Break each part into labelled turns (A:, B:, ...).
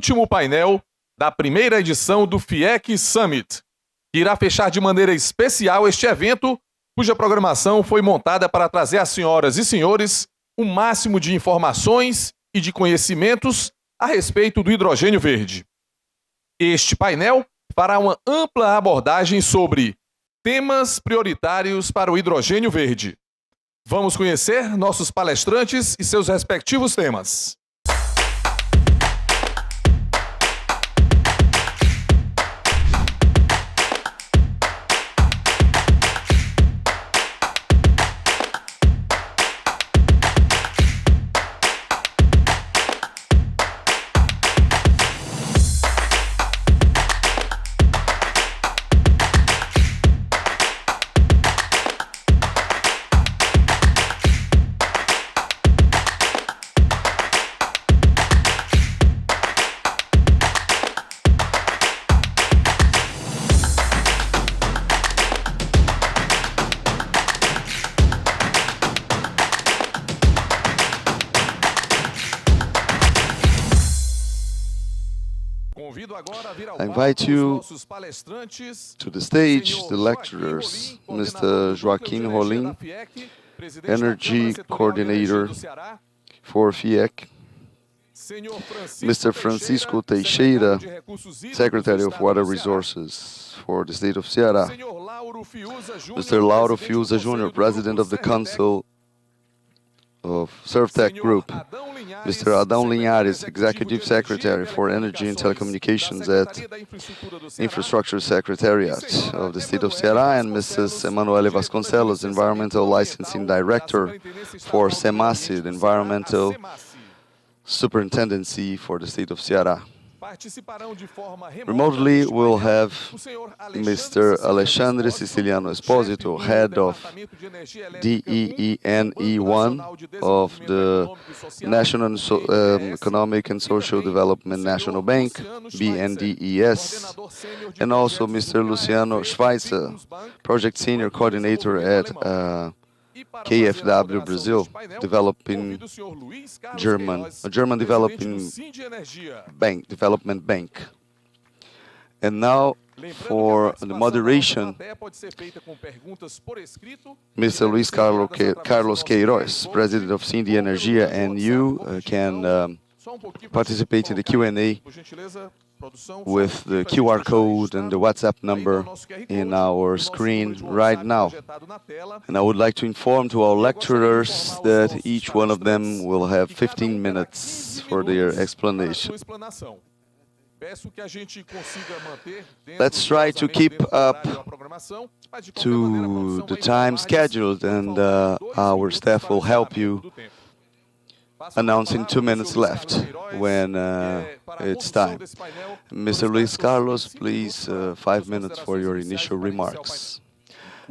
A: último painel da primeira edição do Fiec Summit, que irá fechar de maneira especial este evento, cuja programação foi montada para trazer às senhoras e senhores o máximo de informações e de conhecimentos a respeito do hidrogênio verde. Este painel fará uma ampla abordagem sobre temas prioritários para o hidrogênio verde. Vamos conhecer nossos palestrantes e seus respectivos temas.
B: I invite you to the stage, the lecturers, Mr. Joaquim Rolim, Energy Coordinator for Fiec, Mr. Francisco Teixeira, Secretary of Water Resources for the state of Ceará, Mr. Lauro Fiuza Jr., President of the Council of Servtec Group, Mr. Adão Linhares, Executive Secretary for Energy and Telecommunications at Infrastructure Secretariat of the State of Ceará, and Mrs. Emanuele Vasconcelos, Environmental Licensing Director for SEMASI, Environmental Superintendency for the State of Ceará. Remotely, we'll have Mr. Alexandre Siciliano Esposito, Head of DEENE1 of the National Economic and Social Development National Bank, BNDES, and also Mr. Luciano Schweitzer, Project Senior Coordinator at KfW Brazil, developing a German development bank. And now, for the moderation, Mr. Luis Carlos Queiroz, President of Cindy Energia, and you can participate in the Q&A with the QR code and the WhatsApp number in our screen right now. And I would like to inform to our lecturers that each one of them will have 15 minutes for their explanation. Let's try to keep up to the time scheduled, and our staff will help you announcing 2 minutes left when it's time. Mr. Luis Carlos, please, 5 minutes for your initial remarks.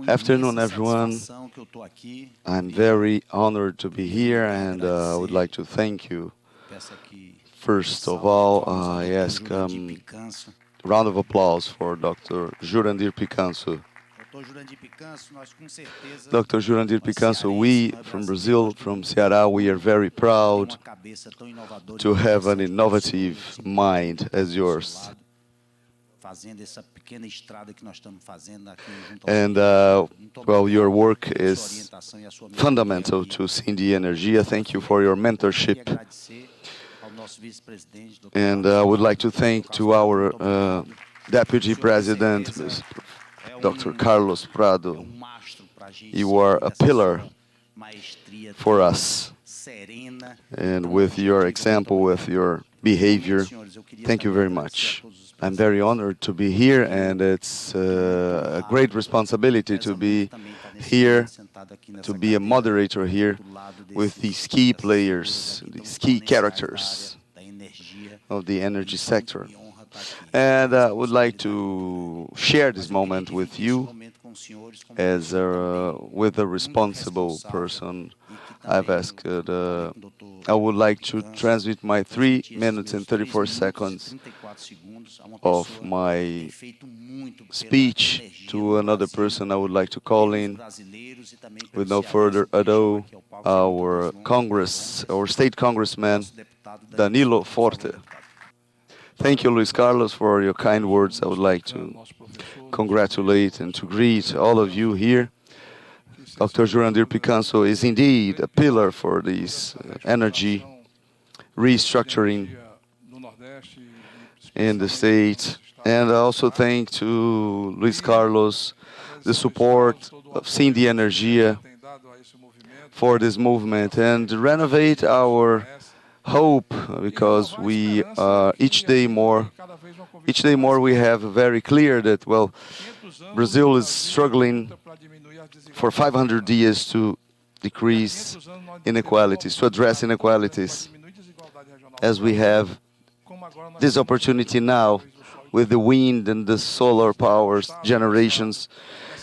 B: Afternoon, everyone. I'm very honored to be here, and I would like to thank you. First of all, I ask a round of applause for Dr. Jurandir Picanso. Dr. Jurandir Picanso, we from Brazil, from Ceará, we are very proud to have an innovative mind as yours. And, well, your work is fundamental to Cindy Energia. Thank you for your mentorship. And I would like to thank to our Deputy President, Dr. Carlos Prado. You are a pillar for us. And with your example, with your behavior, thank you very much. I'm very honored to be here, and it's a great responsibility to be here, to be a moderator here with these key players, these key characters of the energy sector. And I would like to share this moment with you as with a responsible person. I've asked, I would like to transmit my 3 minutes and 34 seconds of my speech to another person. I would like to call in, with no further ado, our state congressman, Danilo Forte. Thank you, Luis Carlos, for your kind words. I would like to congratulate and to greet all of you here. Dr. Jurandir Picanso is indeed a pillar for this energy restructuring in the state. And I also thank to Luis Carlos the support of Cindy Energia for this movement and renovate our hope, because we are each day more we have very clear that, well, Brazil is struggling for 500 years to decrease inequalities, to address inequalities, as we have this opportunity now with the wind and the solar powers generations.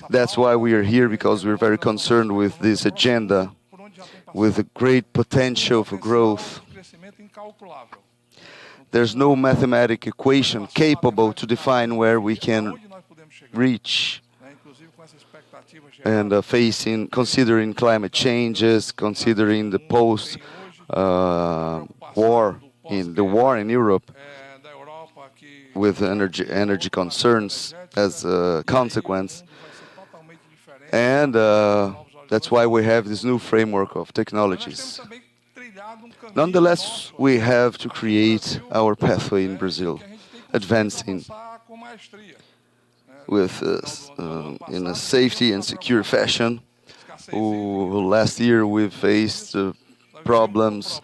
B: That's why we are here, because we're very concerned with this agenda, with a great potential for growth. There's no mathematical equation capable to define where we can reach, and considering climate changes, considering the post-war in Europe, with energy concerns as a consequence. And that's why we have this new framework of technologies. Nonetheless, we have to create our pathway in Brazil, advancing with in a safety and secure fashion. Last year we faced problems,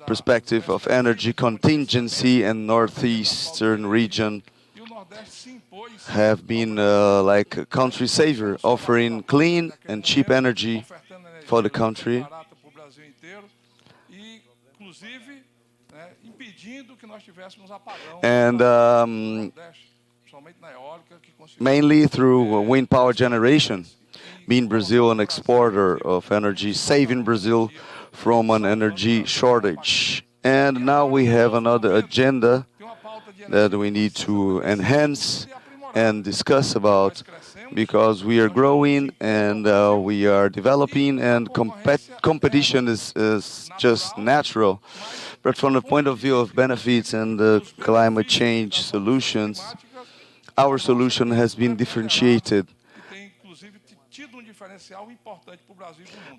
B: perspective of energy contingency, and northeastern region have been like a country savior, offering clean and cheap energy for the country, and mainly through wind power generation, being Brazil an exporter of energy, saving Brazil from an energy shortage. And now we have another agenda that we need to enhance and discuss about, because we are growing and we are developing, and competition is just natural. But from the point of view of benefits and climate change solutions, our solution has been differentiated.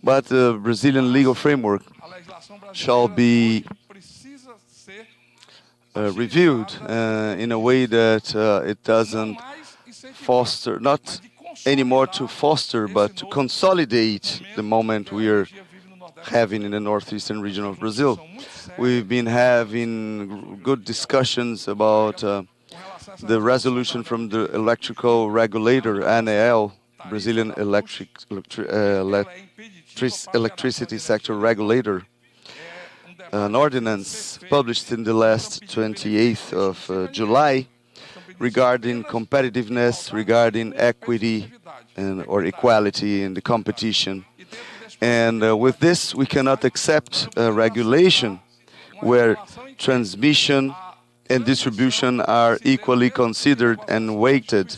B: But the Brazilian legal framework shall be reviewed in a way that it doesn't foster, not anymore to foster, but to consolidate the moment we are having in the northeastern region of Brazil. We've been having good discussions about the resolution from the electrical regulator, ANEEL, Brazilian electricity sector regulator, an ordinance published in the last 28th of July regarding competitiveness, regarding equity or equality in the competition. And with this, we cannot accept a regulation where transmission and distribution are equally considered and weighted.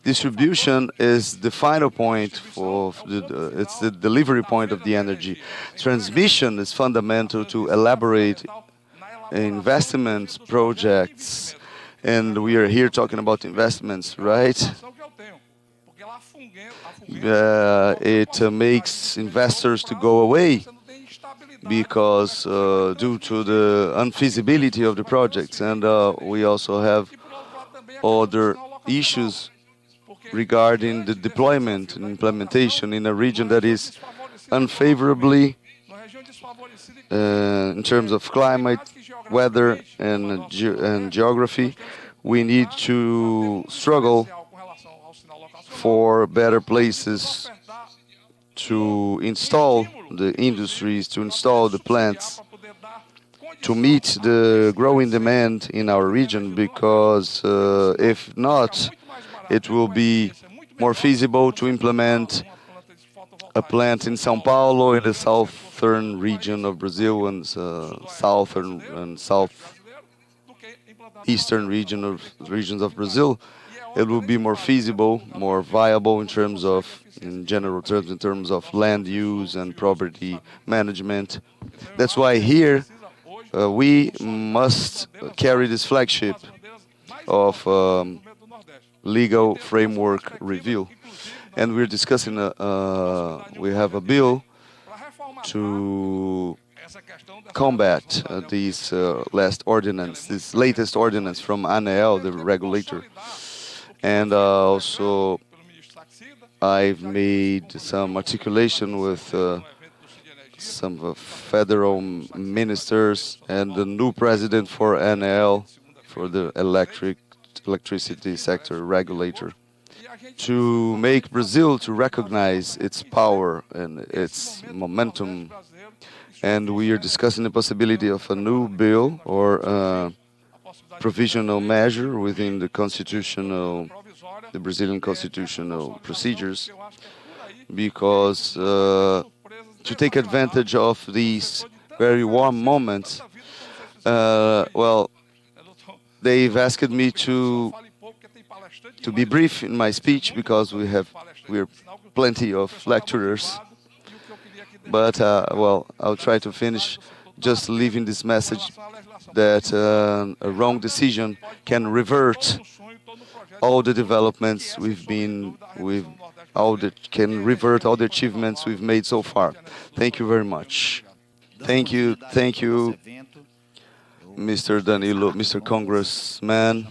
B: Distribution is the final point it's the delivery point of the energy. Transmission is fundamental to elaborate investment projects, and we are here talking about investments, right? It makes investors to go away, because due to the unfeasibility of the projects. And we also have other issues regarding the deployment and implementation in a region that is unfavorably in terms of climate, weather, and geography. We need to struggle for better places to install the industries, to install the plants, to meet the growing demand in our region, because if not, it will be more feasible to implement a plant in São Paulo, in the southern region of Brazil, and southern and southeastern regions of Brazil. It will be more feasible, more viable in general terms, in terms of land use and property management. That's why here we must carry this flagship of legal framework review. And we're discussing, we have a bill to combat this this latest ordinance from ANEEL, the regulator. And also, I've made some articulation with some federal ministers and the new president for ANEEL, for the electricity sector regulator, to make Brazil to recognize its power and its momentum. And we are discussing the possibility of a new bill or provisional measure within the Brazilian constitutional procedures, because to take advantage of these very warm moments, well, they've asked me to be brief in my speech because we're plenty of lecturers. But well, I'll try to finish just leaving this message that a wrong decision can revert all the developments can revert all the achievements we've made so far. Thank you very much. Thank you, Mr. Danilo, Mr. Congressman.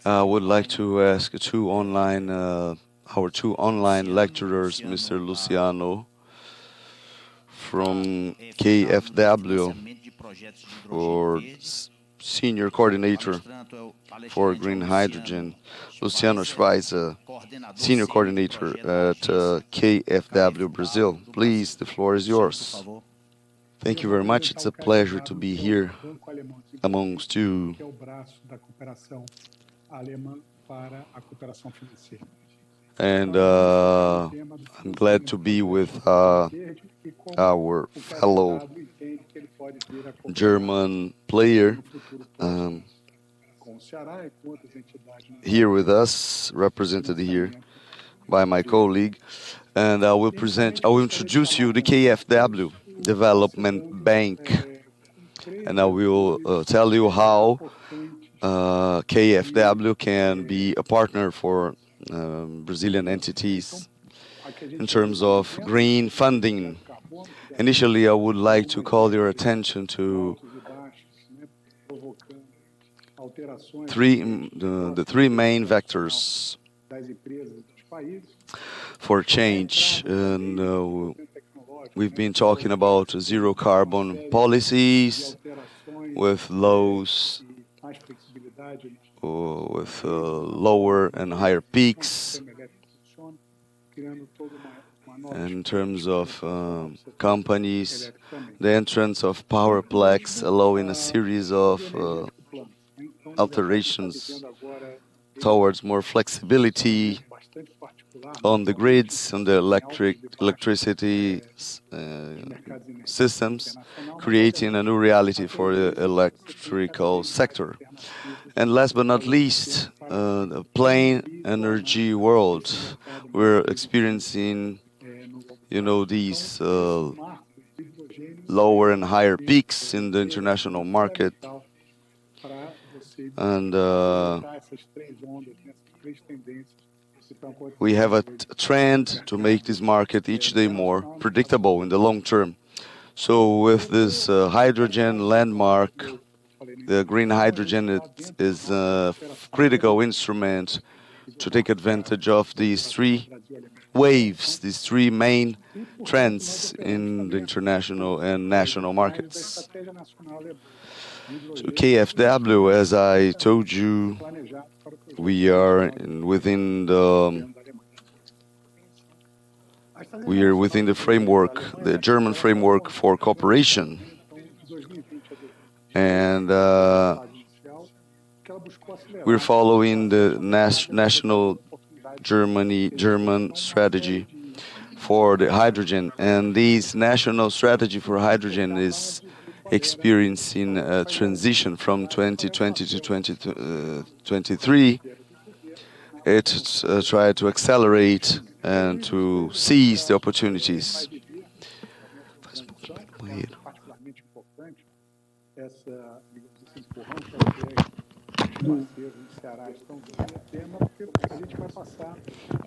B: I would like to ask our two online lecturers, Mr. Luciano from KfW, for Senior Coordinator for Green Hydrogen, Luciano Schweizer, Senior Coordinator at KfW Brazil. Please, the floor is yours. Thank you very much. It's a pleasure to be here amongst you. And I'm glad to be with our fellow German player here with us, represented here by my colleague. And I will introduce you the KfW Development Bank. And I will tell you how KfW can be a partner for Brazilian entities in terms of green funding. Initially, I would like to call your attention to the three main vectors for change. And we've been talking about zero carbon policies with lows, with lower and higher peaks. In terms of companies, the entrance of power plants allowing a series of alterations towards more flexibility on the grids, on the electricity systems, creating a new reality for the electrical sector. And last but not least, the plain energy world. We're experiencing, these lower and higher peaks in the international market. And we have a trend to make this market each day more predictable in the long term. So with this hydrogen landmark, the green hydrogen is a critical instrument to take advantage of these three waves, these three main trends in the international and national markets. So KfW, as I told you, we are within the framework, the German framework for cooperation. And we're following the national German strategy for the hydrogen. And this national strategy for hydrogen is experiencing a transition from 2020 to 2023. It's tried to accelerate and to seize the opportunities.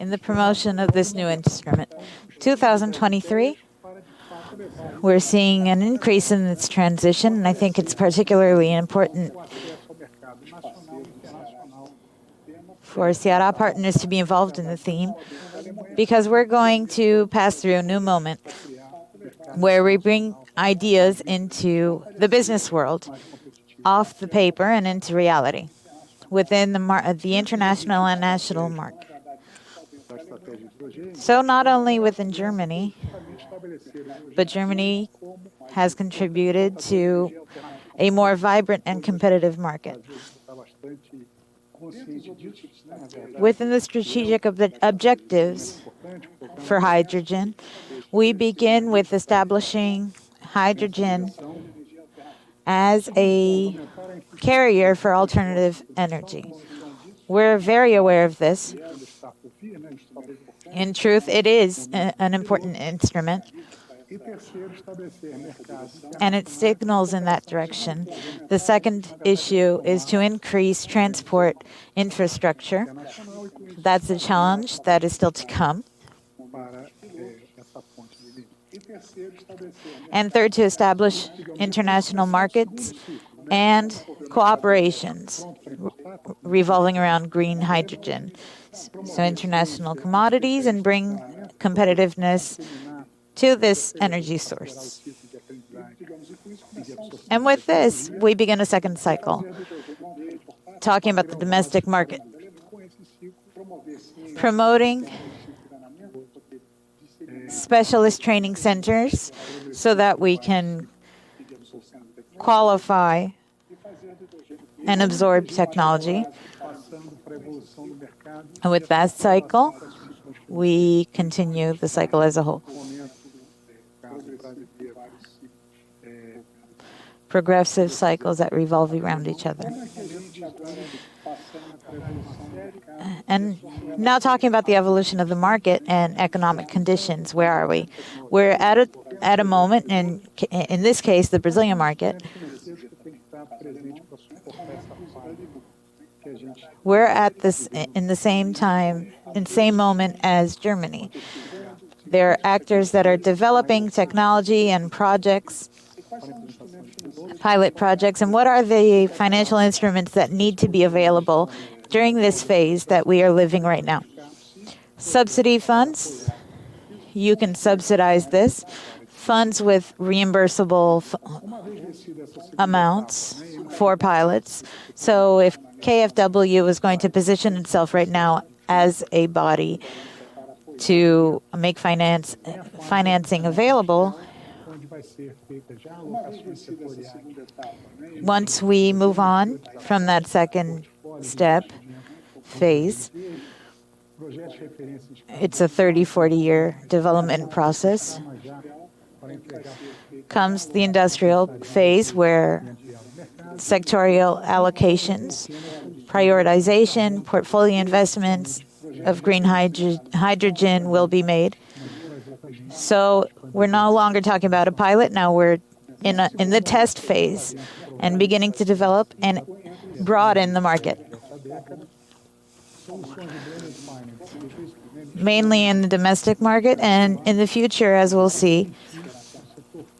C: in the promotion of this new instrument. 2023, we're seeing an increase in its transition, and I think it's particularly important for Ceará partners to be involved in the theme, because we're going to pass through a new moment where we bring ideas into the business world, off the paper and into reality, within the international and national market. So not only within Germany, but Germany has contributed to a more vibrant and competitive market. Within the strategic objectives for hydrogen, we begin with establishing hydrogen as a carrier for alternative energy. We're very aware of this. In truth, it is an important instrument, and it signals in that direction. The second issue is to increase transport infrastructure. That's a challenge that is still to come. And third, to establish international markets and cooperations revolving around green hydrogen. So international commodities, and bring competitiveness to this energy source. And with this, we begin a second cycle, talking about the domestic market, promoting specialist training centers so that we can qualify and absorb technology. And with that cycle, we continue the cycle as a whole. Progressive cycles that revolve around each other. And now talking about the evolution of the market and economic conditions, where are we? We're at a moment, and in this case, the Brazilian market, we're at this in the same time, in the same moment as Germany. There are actors that are developing technology and projects, pilot projects, and what are the financial instruments that need to be available during this phase that we are living right now? Subsidy funds, you can subsidize this. Funds with reimbursable amounts for pilots. So if KfW is going to position itself right now as a body to make financing available, once we move on from that second step phase, it's a 30-40-year development process. Comes the industrial phase, where sectorial allocations, prioritization, portfolio investments of green hydrogen will be made. So we're no longer talking about a pilot. Now we're in the test phase and beginning to develop and broaden the market. Mainly in the domestic market, and in the future, as we'll see,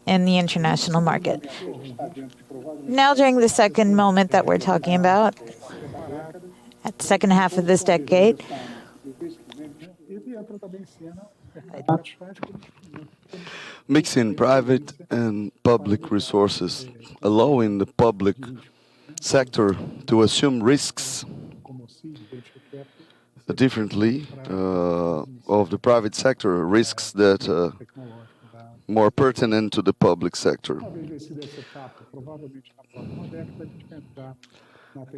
C: in the international market. Now, during the second moment that we're talking about, at the second half of this decade,
B: Mixing private and public resources, allowing the public sector to assume risks differently of the private sector, risks that are more pertinent to the public sector.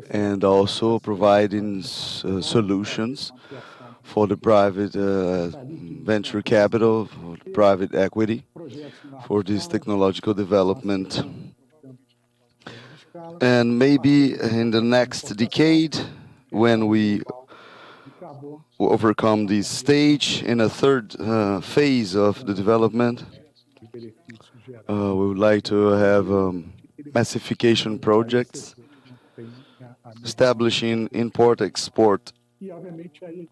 B: And also providing solutions for the private venture capital, for private equity, for this technological development. And maybe in the next decade, when we overcome this stage, in a third phase of the development, we would like to have massification projects, establishing import-export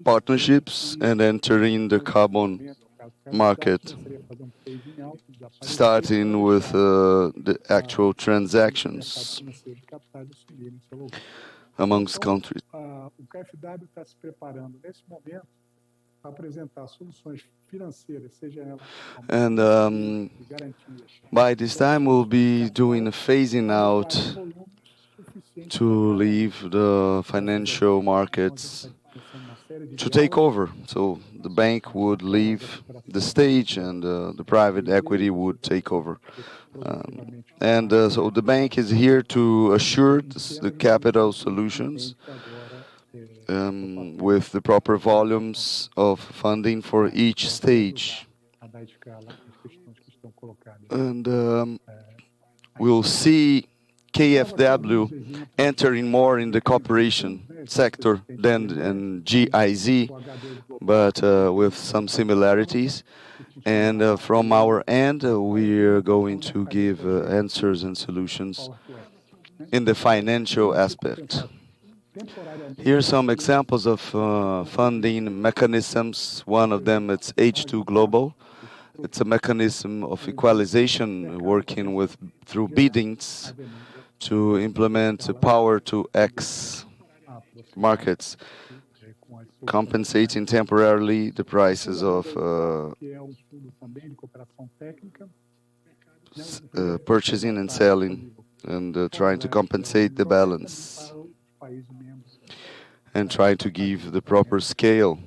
B: partnerships, and entering the carbon market, starting with the actual transactions amongst countries. And by this time, we'll be doing a phasing out to leave the financial markets to take over. So the bank would leave the stage and the private equity would take over. So the bank is here to assure the capital solutions with the proper volumes of funding for each stage. And we'll see KfW entering more in the cooperation sector than in GIZ, but with some similarities. And from our end, we are going to give answers and solutions in the financial aspect. Here are some examples of funding mechanisms. One of them is H2 Global. It's a mechanism of equalization working through biddings to implement power to X markets, compensating temporarily the prices of purchasing and selling, and trying to compensate the balance, and trying to give the proper scale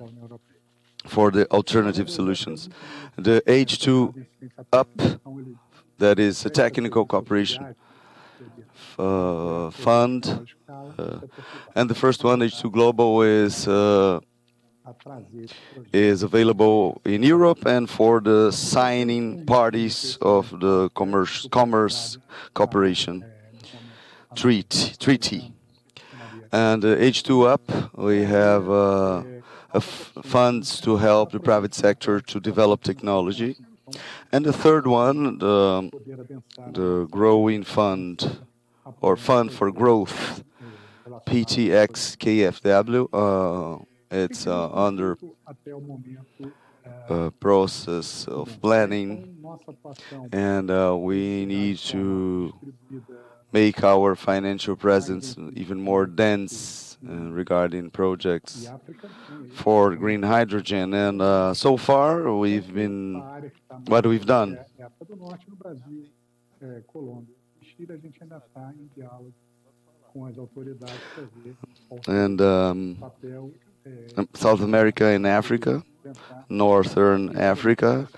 B: for the alternative solutions. The H2 Up, that is a technical cooperation fund, and the first one, H2 Global, is available in Europe and for the signing parties of the commerce cooperation treaty. And H2 Up, we have funds to help the private sector to develop technology. And the third one, the growing fund, or Fund for Growth, PTX KfW. It's under process of planning, and we need to make our financial presence even more dense regarding projects for green hydrogen. And so far, what we've done. And South America and Africa, Northern Africa,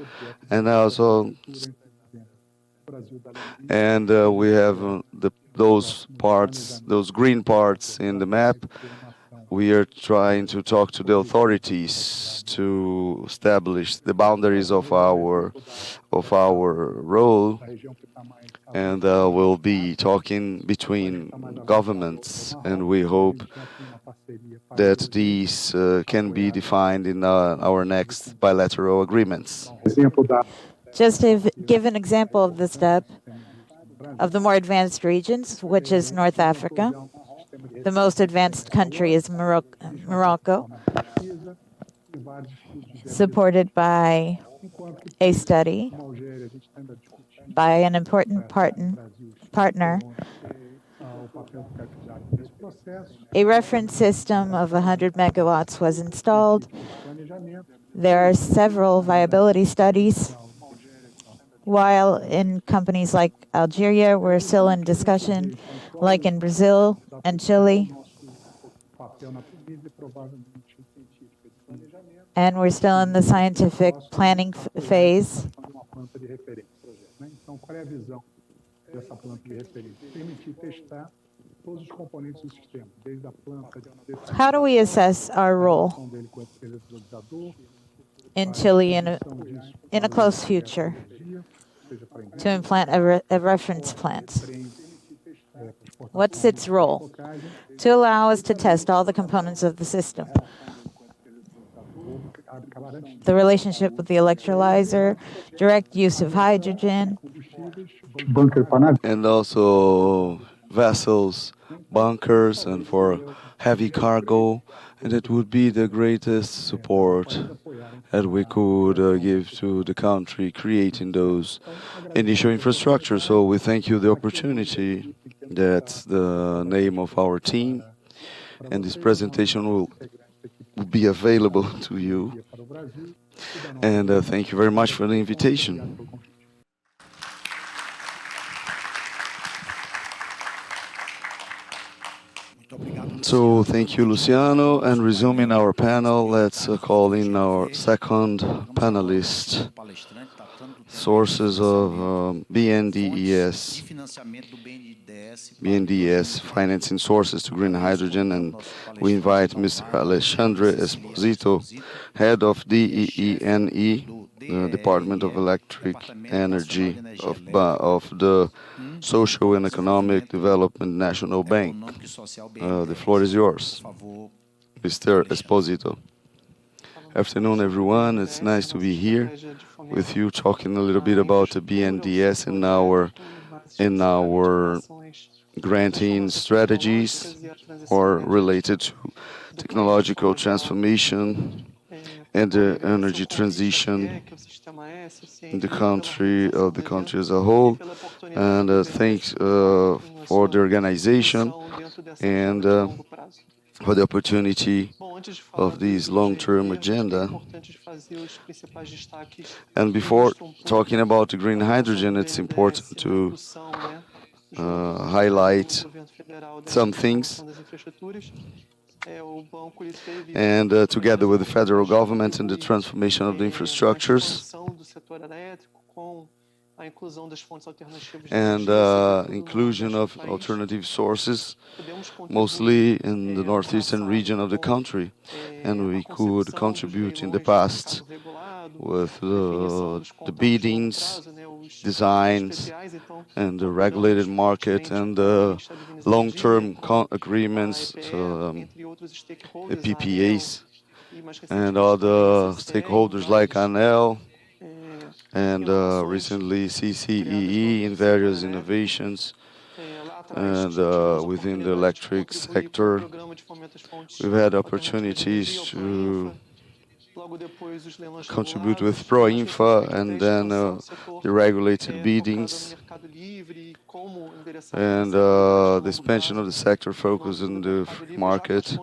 B: and also, and we have those green parts in the map. We are trying to talk to the authorities to establish the boundaries of our role, and we'll be talking between governments, and we hope that these can be defined in our next bilateral agreements.
C: Just to give an example of the step of the more advanced regions, which is North Africa. The most advanced country is Morocco, supported by a study by an important partner. A reference system of 100 megawatts was installed. There are several viability studies. While in companies like Algeria, we're still in discussion, like in Brazil and Chile. And we're still in the scientific planning phase. How do we assess our role in Chile in a close future to implant a reference plant? What's its role? To allow us to test all the components of the system. the relationship with the electrolyzer, direct use of hydrogen,
B: and also vessels, bunkers, and for heavy cargo. And it would be the greatest support that we could give to the country, creating those initial infrastructure. So we thank you the opportunity. That's the name of our team, and this presentation will be available to you. And thank you very much for the invitation. So thank you, Luciano. And resuming our panel, let's call in our second panelist, sources of BNDES financing sources to green hydrogen. And we invite Mr. Alexandre Esposito, head of DEENE, the Department of Electric Energy of the Social and Economic Development National Bank. The floor is yours, Mr. Esposito. Afternoon, everyone. It's nice to be here with you, talking a little bit about the BNDES and our granting strategies or related to technological transformation and the energy transition in the country as a whole. And thanks for the organization and for the opportunity of this long-term agenda. And before talking about the green hydrogen, it's important to highlight some things. And together with the federal government and the transformation of the infrastructures and inclusion of alternative sources, mostly in the northeastern region of the country. And we could contribute in the past with the biddings, designs, and the regulated market and the long-term agreements, the PPAs, and other stakeholders like ANEL, and recently CCEE in various innovations, and within the electric sector, we've had opportunities to contribute with ProInfa and then the regulated biddings and the expansion of the sector focus on the free market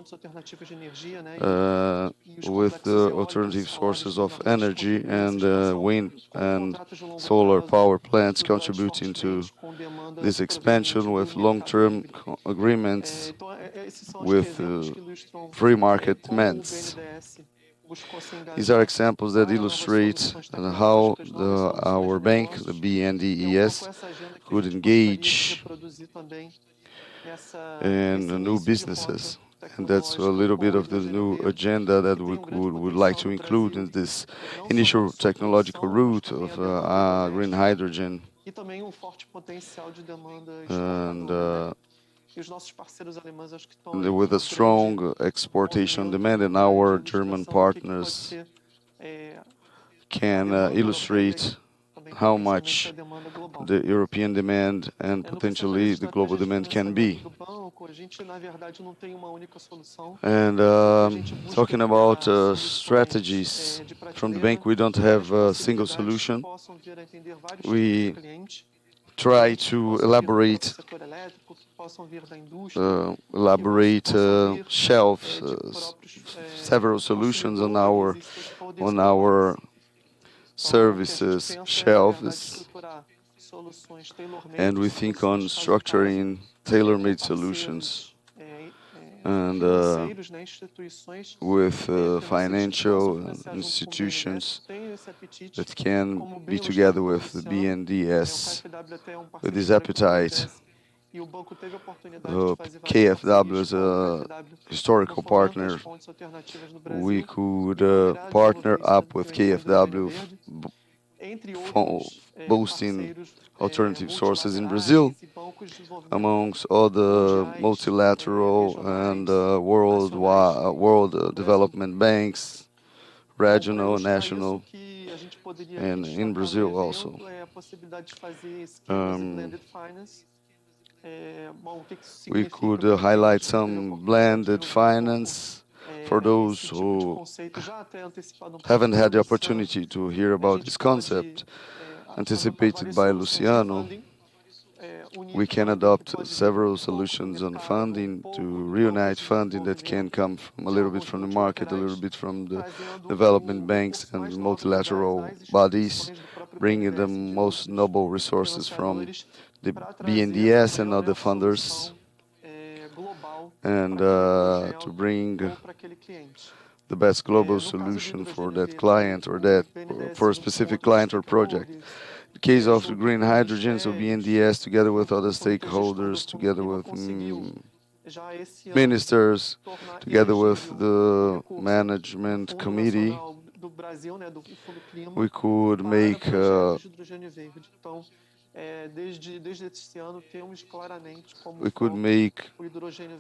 B: with the alternative sources of energy and wind and solar power plants contributing to this expansion with long-term agreements with free market demands. These are examples that illustrate how our bank, the BNDES, could engage in new businesses. And that's a little bit of the new agenda that we would like to include in this initial technological route of green hydrogen. And with a strong exportation demand, and our German partners can illustrate how much the European demand and potentially the global demand can be. And talking about strategies from the bank, we don't have a single solution. We try to elaborate shelves, several solutions on our services shelves, and we think on structuring tailor-made solutions and with financial institutions that can be together with the BNDES with this appetite. KfW is a historical partner. We could partner up with KfW, boosting alternative sources in Brazil, amongst other multilateral and world development banks, regional, national, and in Brazil also. We could highlight some blended finance for those who haven't had the opportunity to hear about this concept, anticipated by Luciano. We can adopt several solutions on funding to reunite funding that can come from a little bit from the market, a little bit from the development banks and multilateral bodies, bringing the most noble resources from the BNDES and other funders, and to bring the best global solution for that client or that for a specific client or project. The case of the green hydrogen, so BNDES together with other stakeholders, together with ministers, together with the management committee, we could make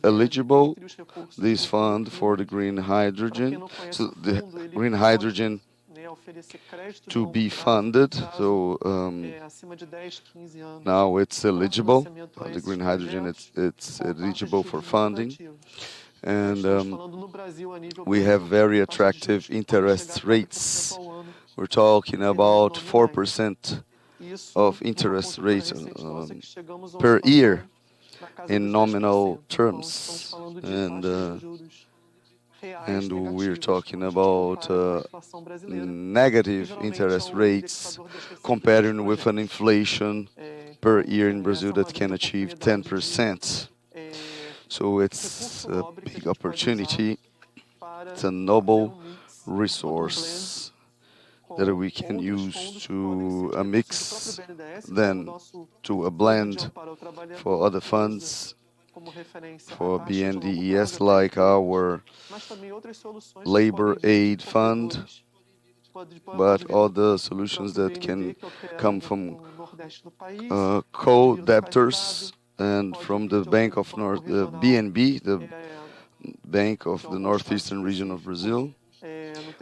B: eligible this fund for the green hydrogen. So the green hydrogen to be funded. So now it's eligible. The green hydrogen it's eligible for funding. And we have very attractive interest rates. We're talking about 4% of interest rate per year in nominal terms, and we're talking about negative interest rates comparing with an inflation per year in Brazil that can achieve 10%. So it's a big opportunity. It's a noble resource that we can use to a mix, then to a blend for other funds, for BNDES, like our labor aid fund, but other solutions that can come from co-debtors and from the Bank of North, the BNB, the Bank of the Northeastern Region of Brazil,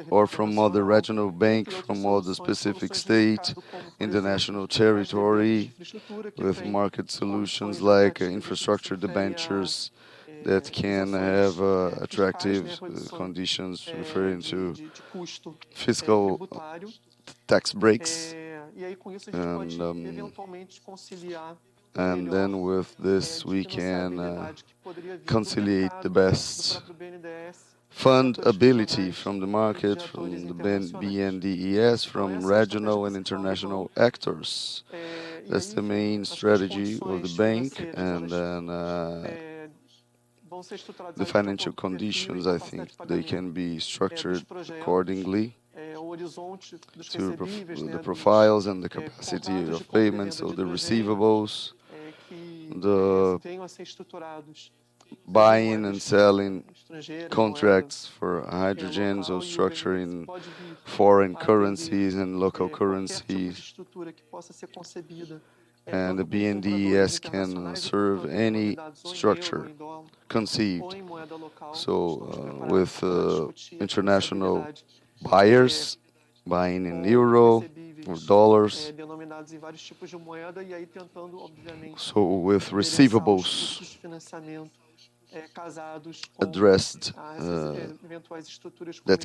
B: or from other regional bank, from other specific state in the national territory, with market solutions like infrastructure debentures that can have attractive conditions referring to fiscal tax breaks. And then with this, we can conciliate the best fund ability from the market, from the BNDES, from regional and international actors. That's the main strategy of the bank, and then the financial conditions, I think they can be structured accordingly to the profiles and the capacity of payments, or the receivables, the buying and selling contracts for hydrogens or structure in foreign currencies and local currencies. And the BNDES can serve any structure conceived. So with international buyers buying in euro or dollars, so with receivables addressed that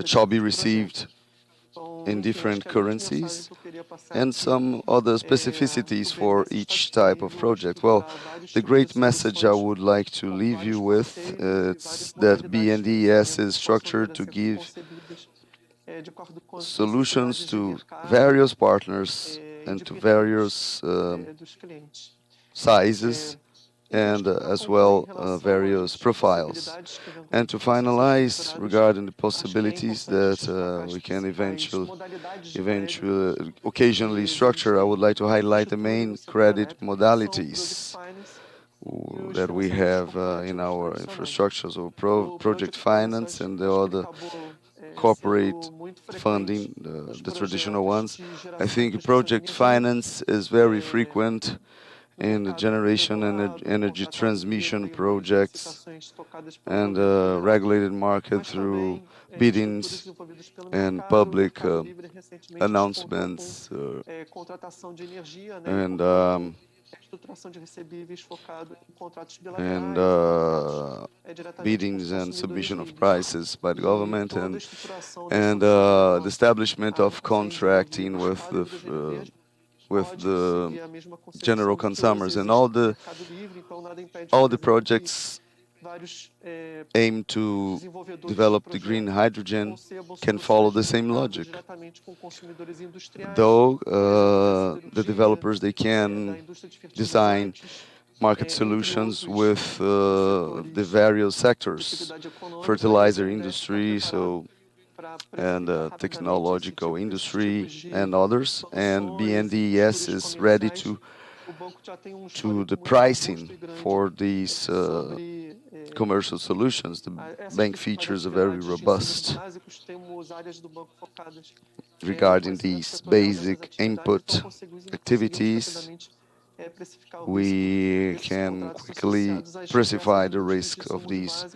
B: shall be received in different currencies, and some other specificities for each type of project. Well, the great message I would like to leave you with is that BNDES is structured to give solutions to various partners and to various sizes, and as well various profiles. And to finalize, regarding the possibilities that we can eventually occasionally structure, I would like to highlight the main credit modalities that we have in our infrastructures, or project finance and the other corporate funding, the traditional ones. I think project finance is very frequent in the generation and energy transmission projects and regulated market through biddings and public announcements and biddings and submission of prices by the government and the establishment of contracting with the general consumers, and all the projects aim to develop the green hydrogen can follow the same logic. Though the developers, they can design market solutions with the various sectors, fertilizer industry, and technological industry and others. And BNDES is ready to the pricing for these commercial solutions. The bank features are very robust regarding these basic input activities. We can quickly pricify the risk of these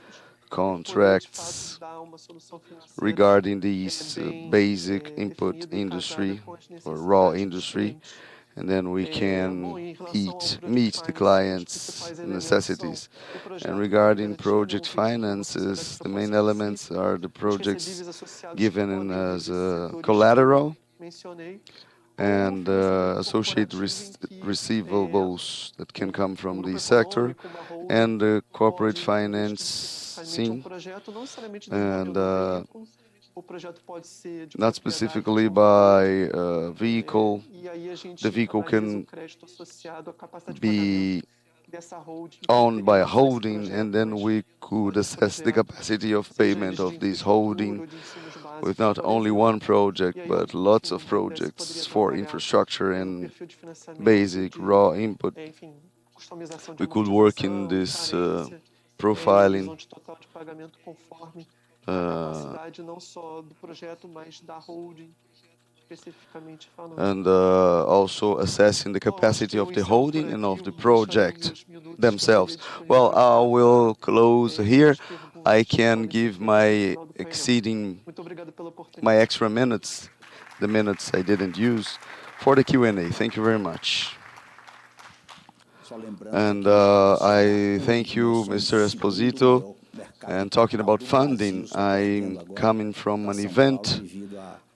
B: contracts regarding these basic input industry or raw industry, and then we can meet the client's necessities. And regarding project finances, the main elements are the projects given as collateral and associated receivables that can come from the sector, and the corporate financing, and not specifically by vehicle. The vehicle can be owned by a holding, and then we could assess the capacity of payment of this holding with not only one project, but lots of projects for infrastructure and basic raw input. We could work in this profiling and also assessing the capacity of the holding and of the project themselves. Well, I will close here. I can give my extra minutes, the minutes I didn't use, for the Q&A. Thank you very much. And I thank you, Mr. Esposito. And talking about funding, I'm coming from an event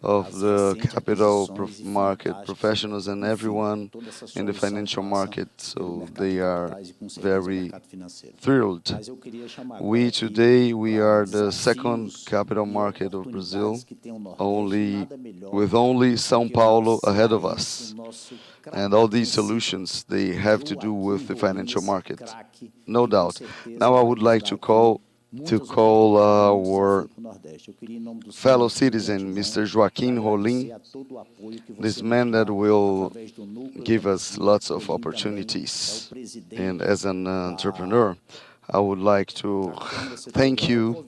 B: of the capital market professionals and everyone in the financial market, so they are very thrilled. Today we are the second capital market of Brazil, with only São Paulo ahead of us. And all these solutions, they have to do with the financial market, no doubt. Now I would like to call our fellow citizen, Mr. Joaquim Rolim, this man that will give us lots of opportunities. And as an entrepreneur, I would like to thank you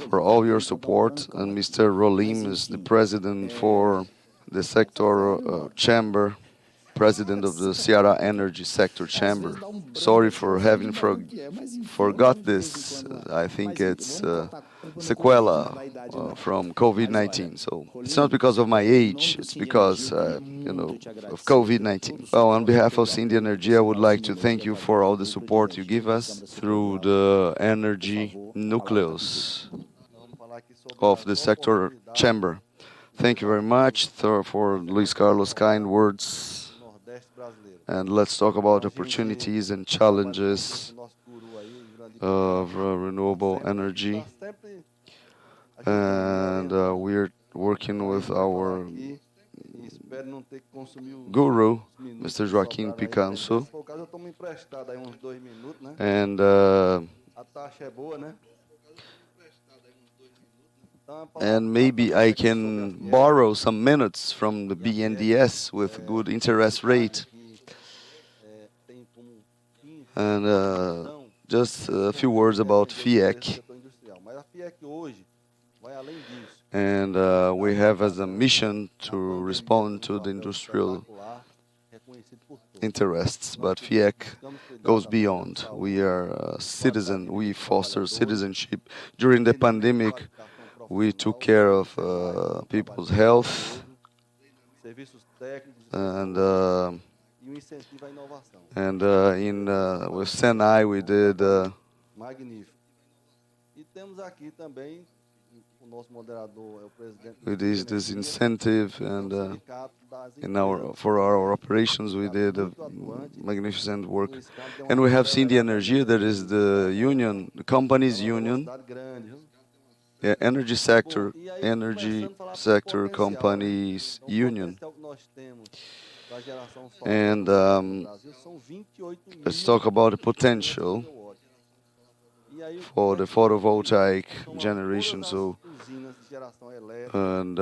B: for all your support. And Mr. Rolim is the president for the sector chamber, president of the Ceará Energy Sector Chamber. Sorry for having forgot this. I think it's sequela from COVID-19. So it's not because of my age, it's because, of COVID-19. Well, on behalf of Cindy Energy, I would like to thank you for all the support you give us through the energy nucleus of the sector chamber. Thank you very much for Luis Carlos' kind words. And let's talk about opportunities and challenges of renewable energy. And we're working with our guru, Mr. Joaquim Picanso. And maybe I can borrow some minutes from the BNDES with good interest rate. And just a few words about Fiec. And we have as a mission to respond to the industrial interests, but Fiec goes beyond. We are a citizen. We foster citizenship. During the pandemic, we took care of people's health and with Senai we did this incentive, and for our operations we did a magnificent work. And we have seen the Energia, that is the union, the companies union, energy sector companies union. And let's talk about the potential for the photovoltaic generation. So, and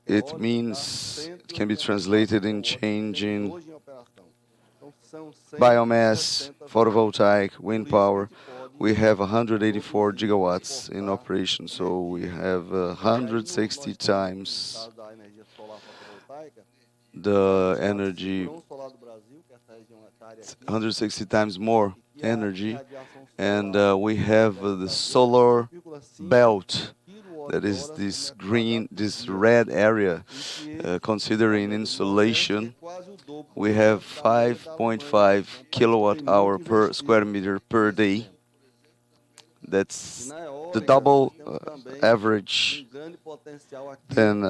B: it means, it can be translated in changing biomass, photovoltaic, wind power. We have 184 gigawatts in operation, so we have 160 times the energy, 160 times more energy, and we have the solar belt, that is this red area, considering insolation. We have 5.5 kilowatt hour per square meter per day. That's the double average than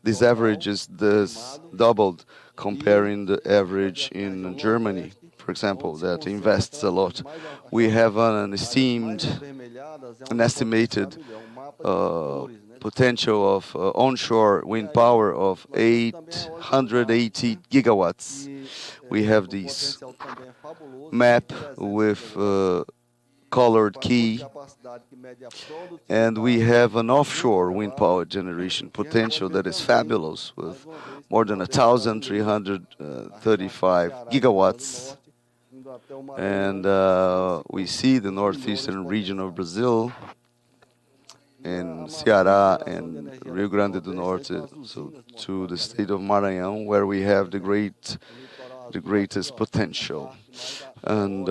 B: this average is this doubled comparing the average in Germany, for example, that invests a lot. We have an estimated potential of onshore wind power of 880 gigawatts. We have this map with colored key, and we have an offshore wind power generation potential that is fabulous, with more than 1,335 gigawatts. And we see the northeastern region of Brazil, in Ceará and Rio Grande do Norte, so to the state of Maranhão, where we have the greatest potential. And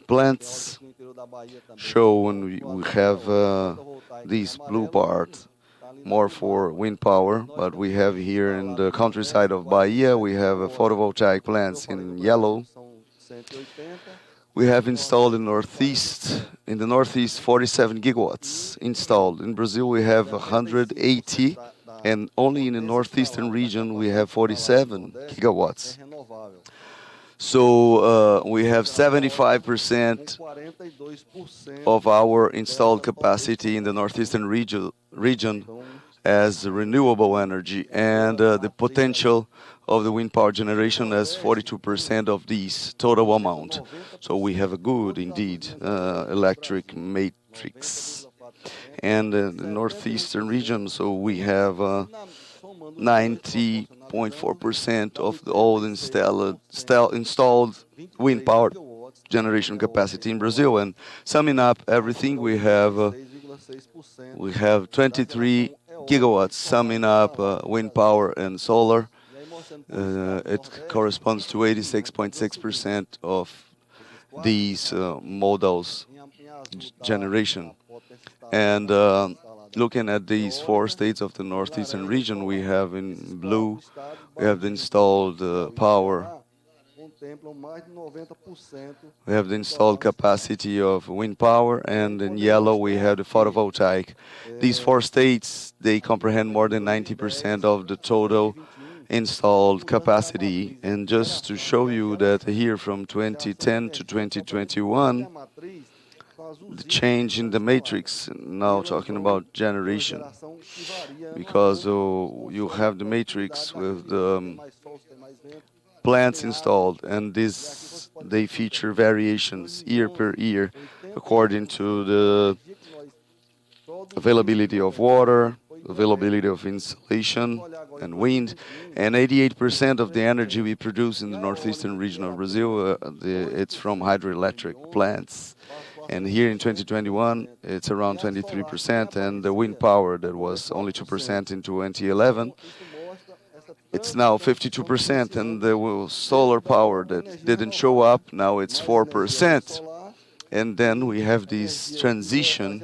B: plants show when we have this blue part more for wind power, but we have here in the countryside of Bahia, we have photovoltaic plants in yellow. We have installed in the northeast 47 gigawatts installed. In Brazil we have 180, and only in the northeastern region we have 47 gigawatts. So we have 75% of our installed capacity in the northeastern region as renewable energy, and the potential of the wind power generation as 42% of this total amount. So we have a good, indeed, electric matrix. And the northeastern region, so we have 90.4% of all installed wind power generation capacity in Brazil. And summing up everything, we have 23 gigawatts, summing up wind power and solar. It corresponds to 86.6% of these modals generation. And looking at these 4 states of the northeastern region, we have in blue, we have the installed power. We have the installed capacity of wind power, and in yellow we have the photovoltaic. These 4 states, they comprehend more than 90% of the total installed capacity. And just to show you that here from 2010 to 2021, the change in the matrix, now talking about generation, because you have the matrix with the plants installed, and they feature variations year per year according to the availability of water, availability of insulation and wind. And 88% of the energy we produce in the northeastern region of Brazil, it's from hydroelectric plants. And here in 2021, it's around 23%, and the wind power that was only 2% in 2011, it's now 52%, and the solar power that didn't show up, now it's 4%. And then we have this transition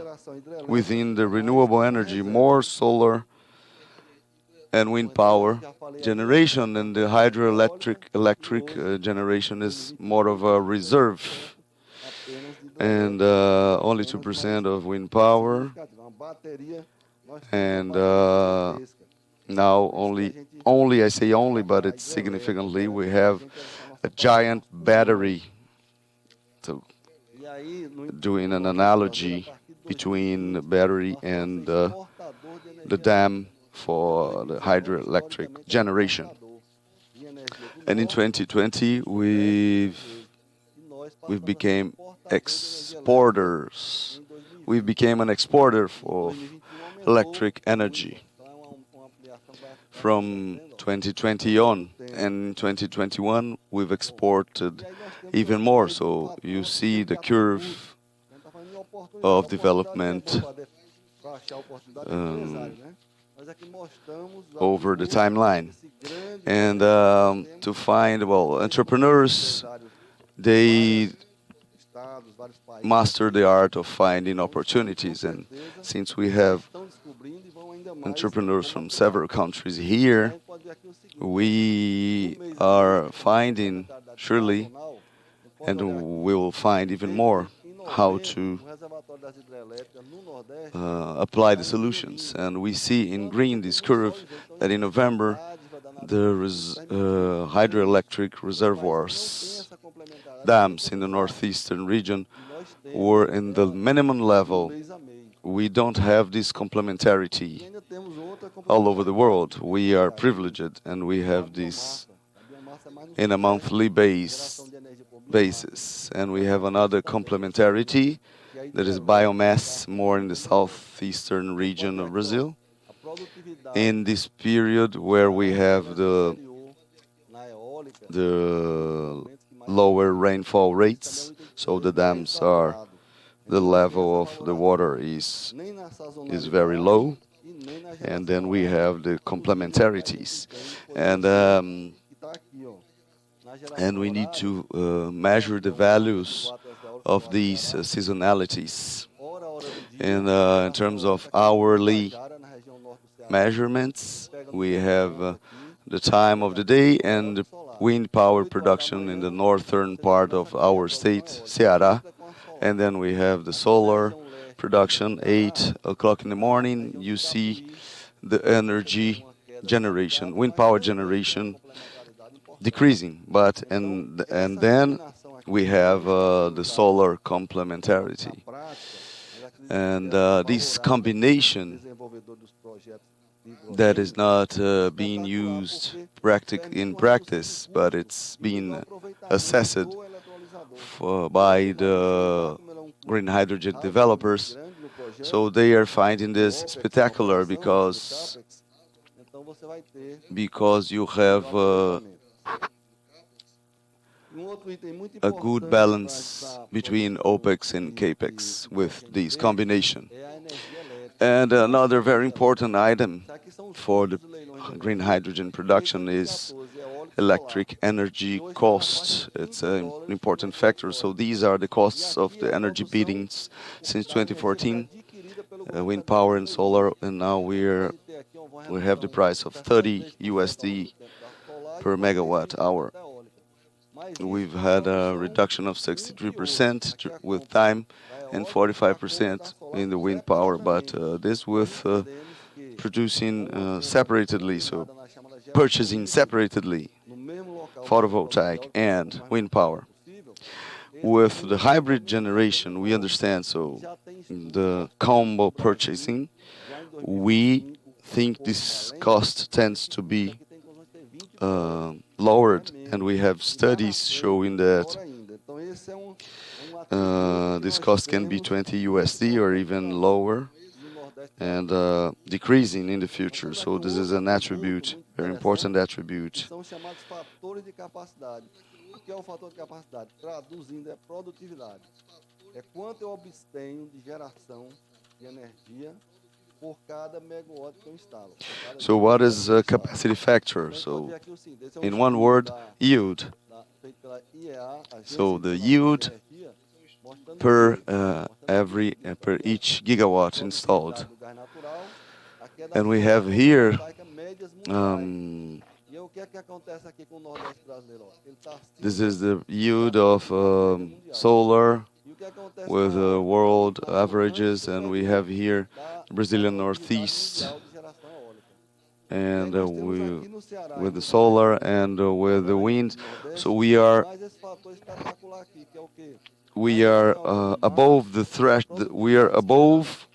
B: within the renewable energy, more solar and wind power generation, and the electric generation is more of a reserve, and only 2% of wind power, and now only I say only, but it's significantly, we have a giant battery. So doing an analogy between the battery and the dam for the hydroelectric generation. And in 2020, we became exporters. We became an exporter of electric energy from 2020 on, and in 2021 we've exported even more. So you see the curve of development over the timeline. And to find, well, entrepreneurs, they master the art of finding opportunities. And since we have entrepreneurs from several countries here, we are finding, surely, and we will find even more, how to apply the solutions. And we see in green this curve that in November the hydroelectric reservoirs, dams in the northeastern region were in the minimum level. We don't have this complementarity all over the world. We are privileged, and we have this in a monthly basis. And we have another complementarity that is biomass, more in the southeastern region of Brazil. In this period where we have the lower rainfall rates, so the dams are, the level of the water is very low, and then we have the complementarities, and we need to measure the values of these seasonalities in terms of hourly measurements. We have the time of the day and the wind power production in the northern part of our state, Ceará. And then we have the solar production, 8 o'clock in the morning. You see the energy generation, wind power generation decreasing. But and then we have the solar complementarity. And this combination that is not being used in practice, but it's being assessed by the green hydrogen developers. So they are finding this spectacular because you have a good balance between OPEX and CAPEX with this combination. And another very important item for the green hydrogen production is electric energy cost. It's an important factor. So these are the costs of the energy biddings since 2014, wind power and solar, and now we have the price of $30 per megawatt hour. We've had a reduction of 63% with time and 45% in the wind power, but this with producing separately, so purchasing separately photovoltaic and wind power. With the hybrid generation, we understand, so the combo purchasing, we think this cost tends to be lowered, and we have studies showing that this cost can be $20 or even lower, and decreasing in the future. So this is an attribute, very important attribute.
D: é quanto eu obtenho de geração de energia por cada megawatt que eu instalo.
B: So what is a capacity factor? So in one word, yield.
D: Feito pela IEA,
B: So
D: Agência
B: the
D: Internacional de
B: yield
D: Energia, mostrando
B: per
D: isso, mostrando
B: per each gigawatt installed.
D: do gás natural, aqui é da
B: And we
D: solar
B: have here
D: fotovoltaica médias mundiais. E aí, o que é que acontece aqui com o Nordeste brasileiro? Ó? Ele está
B: this
D: acima
B: is the yield
D: da
B: of
D: média mundial.
B: solar
D: E o que acontece com
B: with
D: a eólica?
B: world
D: Está antes
B: averages, and we have here
D: da
B: Brazilian
D: produtividade
B: Northeast,
D: mundial de geração eólica.
B: and
D: Nós temos
B: we
D: aqui no Ceará e
B: with the
D: no
B: solar
D: Nordeste,
B: and with the wind.
D: no Nordeste,
B: So we are
D: mais esse fator espetacular aqui, que é o quê?
B: we
D: A
B: are
D: energia eólica
B: above
D: mais
B: the
D: a
B: we are
D: produtividade
B: above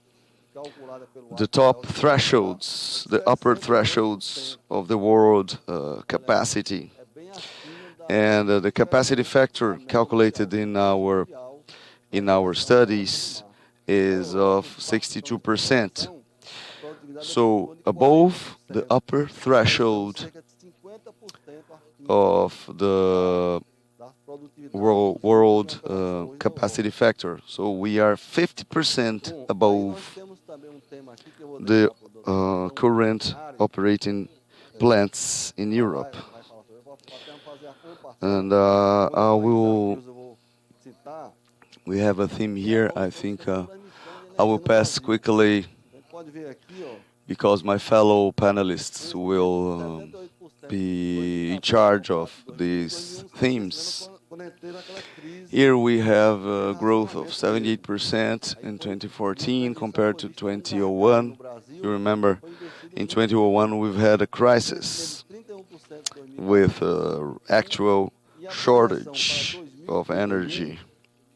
D: calculada pelo
B: the
D: APL
B: top
D: de Bogotá
B: thresholds, the upper thresholds
D: 62%.
B: of the world
D: Olha,
B: capacity.
D: é bem acima
B: And the capacity
D: da
B: factor
D: média
B: calculated
D: mundial
B: in
D: para
B: our
D: geração eólica de
B: studies
D: mar.
B: is
D: Na Europa,
B: of
D: os parques que estão em
B: 62%.
D: construção, a produtividade é de em
B: So
D: torno de
B: above the
D: 40%.
B: upper
D: Nós estamos
B: threshold
D: cerca de 50% acima
B: of the
D: da produtividade de
B: world
D: operação hoje na
B: capacity
D: Europa.
B: factor. So we are 50%
D: Bom, aí nós
B: above
D: temos também tema aqui que eu vou
B: the
D: deixar para o doutor
B: current operating plants in Europe.
D: vai falar sobre. Eu vou até fazer a comparação.
B: And
D: Citar,
B: we have a theme here. I think
D: transmissão de energia
B: I will
D: no
B: pass
D: Brasil.
B: quickly
D: A gente pode ver aqui, ó,
B: because my fellow panelists
D: crescimento
B: will
D: de 78%
B: be in
D: 2014
B: charge
D: para
B: of
D: 2000,
B: these
D: 2011,
B: themes.
D: quando teve aquela crise
B: Here we have
D: de
B: a growth of
D: racionamento mesmo.
B: 78%
D: Aí
B: in
D: foi uma
B: 2014
D: previsão
B: compared to
D: foi vista um gargalo no
B: 2001.
D: Brasil,
B: You remember,
D: foi investido
B: in
D: muito.
B: 2001 we've had a
D: Um crescimento
B: crisis
D: de 31% em
B: with
D: 2014,
B: actual
D: e a projeção
B: shortage
D: para
B: of
D: 2031,
B: energy.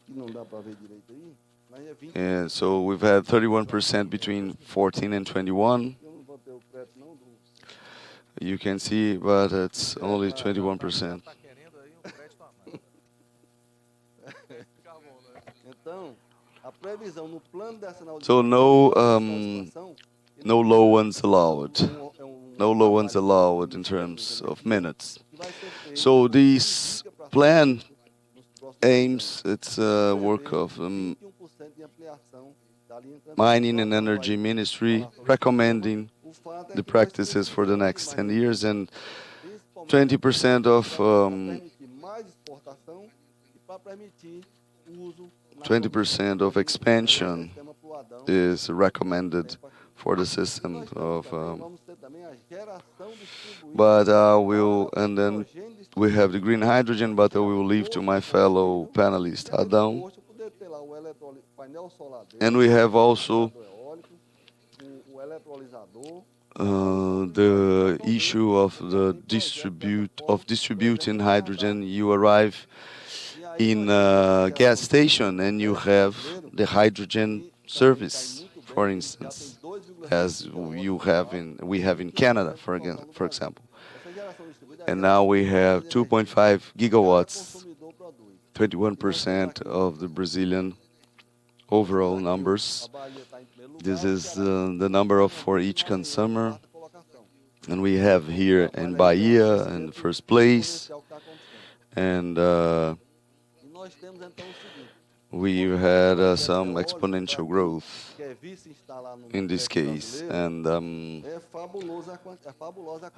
D: que não dá para ver direito aí, mas é 21%.
B: And so we've had 31% between 14 and 21.
D: Eu não vou ter o crédito não do
B: You can see, but it's only 21%.
D: Então, a previsão no plano nacional de
B: So no low ones allowed. No low ones allowed in terms of minutes. So this plan aims, it's a work of Mining and Energy Ministry recommending the practices for the next 10 years, and 20% of 20% of expansion is recommended for the system of but and then we have the green hydrogen, but I will leave to my fellow panelist Adão. And we have also the issue of the distributing hydrogen. You arrive in a gas station and you have the hydrogen service, for instance, as we have in Canada, for example. And now we have 2.5 gigawatts, 21% of the Brazilian overall numbers. This is the number for each consumer. And we have here in Bahia in the first place. And we had some exponential growth in this case. And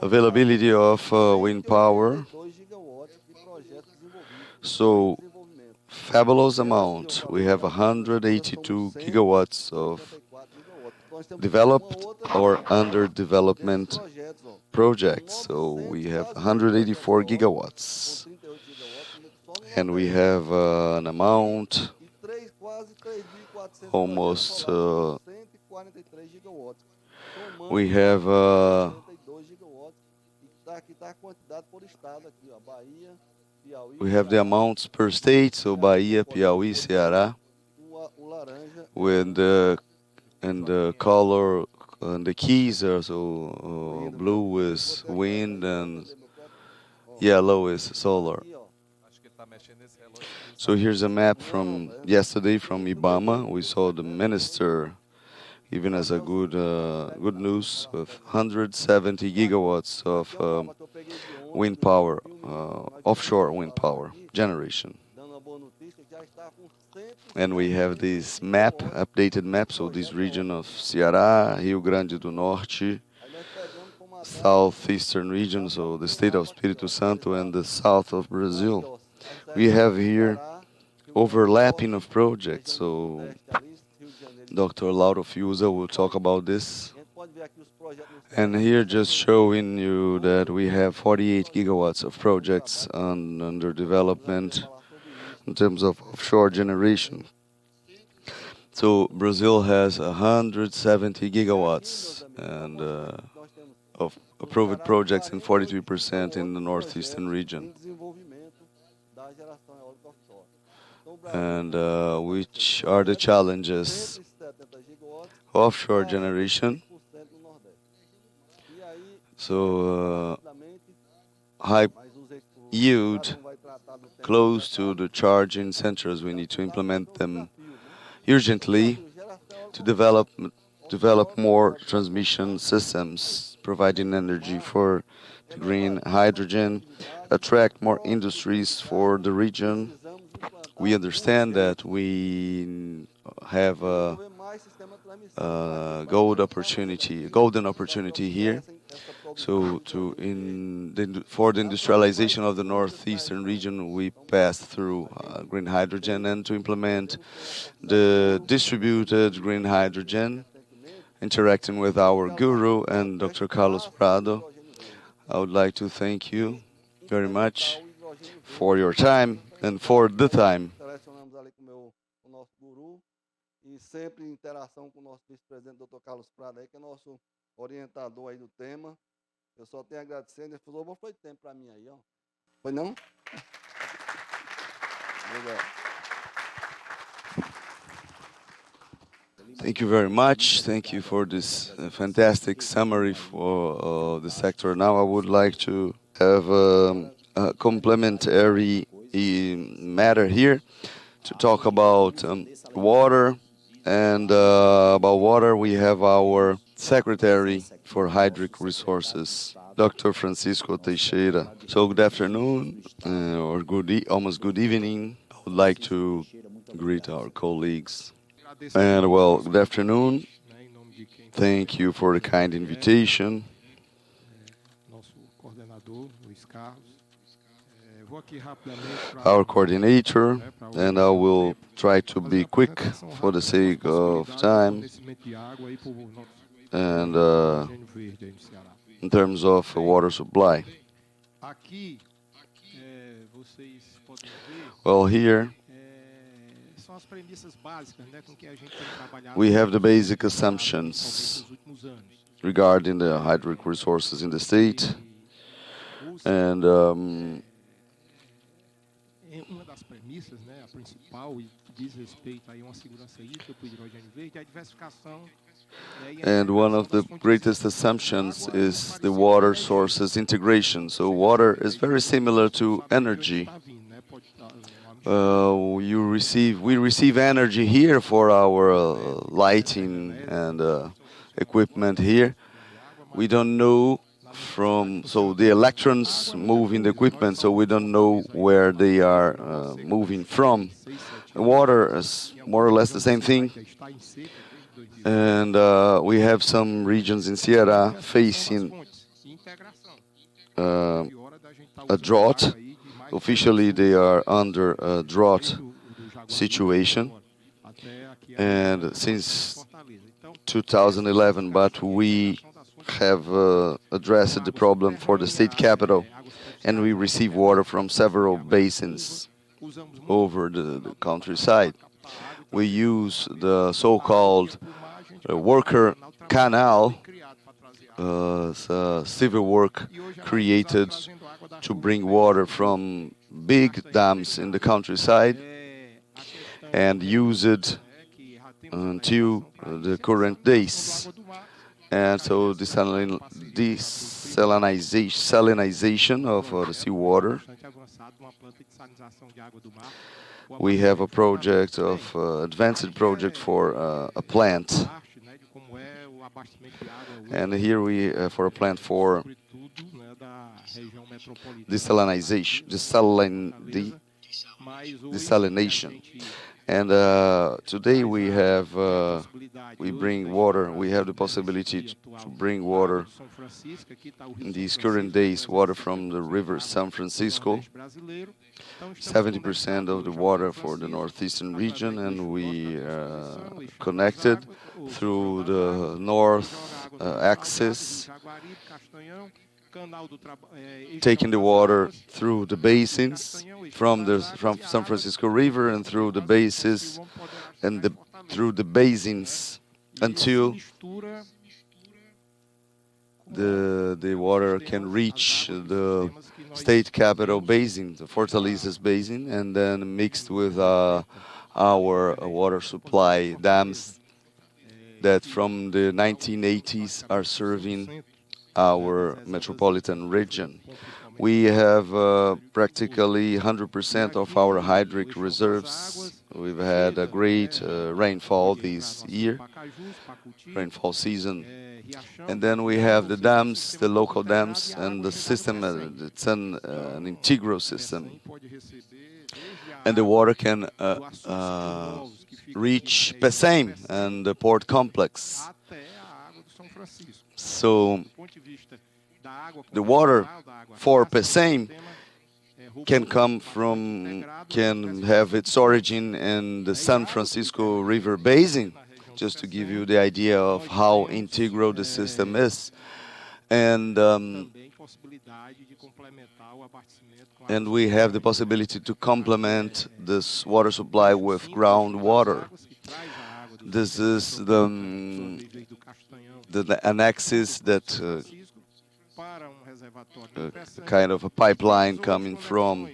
B: availability of wind power. So fabulous amount. We have 182 gigawatts of developed or under development projects. So we have 184 gigawatts. And we have an amount almost we have the amounts per state, so Bahia, Piauí, Ceará, with and the color and the keys are so blue is wind and yellow is solar. So here's a map from yesterday from IBAMA. We saw the minister even as a good news with 170 gigawatts of wind power, offshore wind power generation. And we have this map, updated map, so this region of Ceará, Rio Grande do Norte, southeastern region, so the state of Espírito Santo and the south of Brazil. We have here overlapping of projects, so Dr. Lauro Fiuza will talk about this. And here just showing you that we have 48 gigawatts of projects under development in terms of offshore generation. So Brazil has 170 gigawatts and of approved projects and 43% in the northeastern region. And which are the challenges? Offshore generation. So high yield, close to the charging centers. We need to implement them urgently to develop more transmission systems, providing energy for the green hydrogen, attract more industries for the region. We understand that we have a golden opportunity here. So for the industrialization of the northeastern region, we pass through green hydrogen, and to implement the distributed green hydrogen, interacting with our guru and Dr. Carlos Prado. I would like to thank you very much for your time and for the time.
D: E sempre em interação com o nosso vice-presidente, Dr. Carlos Prado, aí, que é nosso orientador aí do tema. Eu só tenho a agradecer. Ele falou, foi tempo para mim aí, ó. Foi não? Obrigado.
B: Thank you very much. Thank you for this fantastic summary for the sector. Now I would like to have a complementary matter here to talk about water. And about water, we have our Secretary for Hydric Resources, Dr. Francisco Teixeira. So good afternoon, or almost good evening. I would like to greet our colleagues. And well, good afternoon. Thank you for the kind invitation. Our coordinator, and I will try to be quick for the sake of time. And in terms of water supply. Well, here we have the basic assumptions regarding the hydric resources in the state. And and one of the greatest assumptions is the water sources integration. So water is very similar to energy. We receive energy here for our lighting and equipment here. We don't know so the electrons move in the equipment, so we don't know where they are moving from. Water is more or less the same thing. And we have some regions in Ceará facing a drought. Officially, they are under a drought situation, and since 2011, but we have addressed the problem for the state capital, and we receive water from several basins over the countryside. We use the so-called worker canal, civil work created to bring water from big dams in the countryside and use it until the current days. And so desalinization of the seawater. We have a project of advanced project for a plant. And here we for a plant for desalination. And today we have we bring water. We have the possibility to bring water in these current days, water from the river San Francisco, 70% of the water for the northeastern region, and we connected through the north axis, taking the water through the basins from San Francisco River and through the bases and through the basins until the water can reach the state capital basin, the Fortalezas basin, and then mixed with our water supply dams that from the 1980s are serving our metropolitan region. We have practically 100% of our hydric reserves. We've had a great rainfall this year, rainfall season. And then we have the dams, the local dams, and the system. It's an integral system. And the water can reach Pecém and the port complex. So the water for Pecém can have its origin in the San Francisco River Basin, just to give you the idea of how integral the system is. And we have the possibility to complement this water supply with groundwater. This is the annexes that kind of a pipeline coming from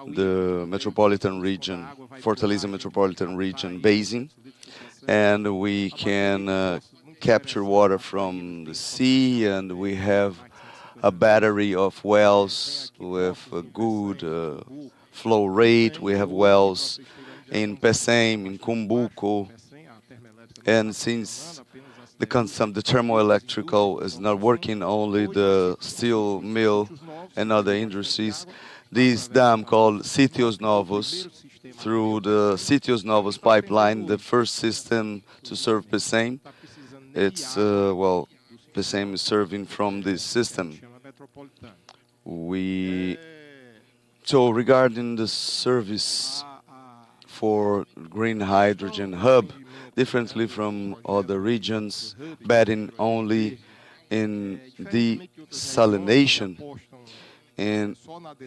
B: the metropolitan region, Fortaleza metropolitan region basin, and we can capture water from the sea, and we have a battery of wells with a good flow rate. We have wells in Pecém, in Cumbuco, and since the thermoelectrical is not working, only the steel mill and other industries, this dam called Sitios Novos, through the Sitios Novos pipeline, the first system to serve Pecém, it's, Pecém is serving from this system. So regarding the service for green hydrogen hub, differently from other regions, betting only in desalination. And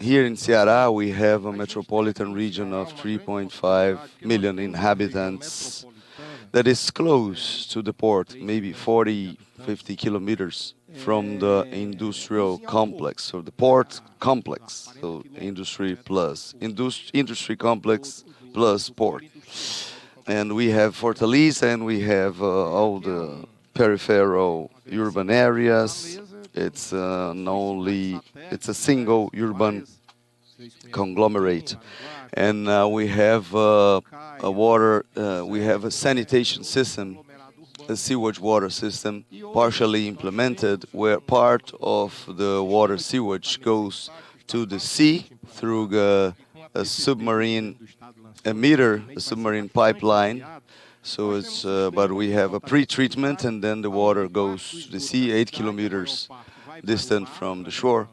B: here in Ceará, we have a metropolitan region of 3.5 million inhabitants that is close to the port, maybe 40, 50 kilometers from the industrial complex, so the port complex, so industry complex plus port. And we have Fortaleza, and we have all the peripheral urban areas. It's it's a single urban conglomerate, and we have we have a sanitation system, a sewage water system, partially implemented, where part of the water sewage goes to the sea through a submarine emitter, a submarine pipeline. So it's, but we have a pre-treatment, and then the water goes to the sea, 8 kilometers distant from the shore.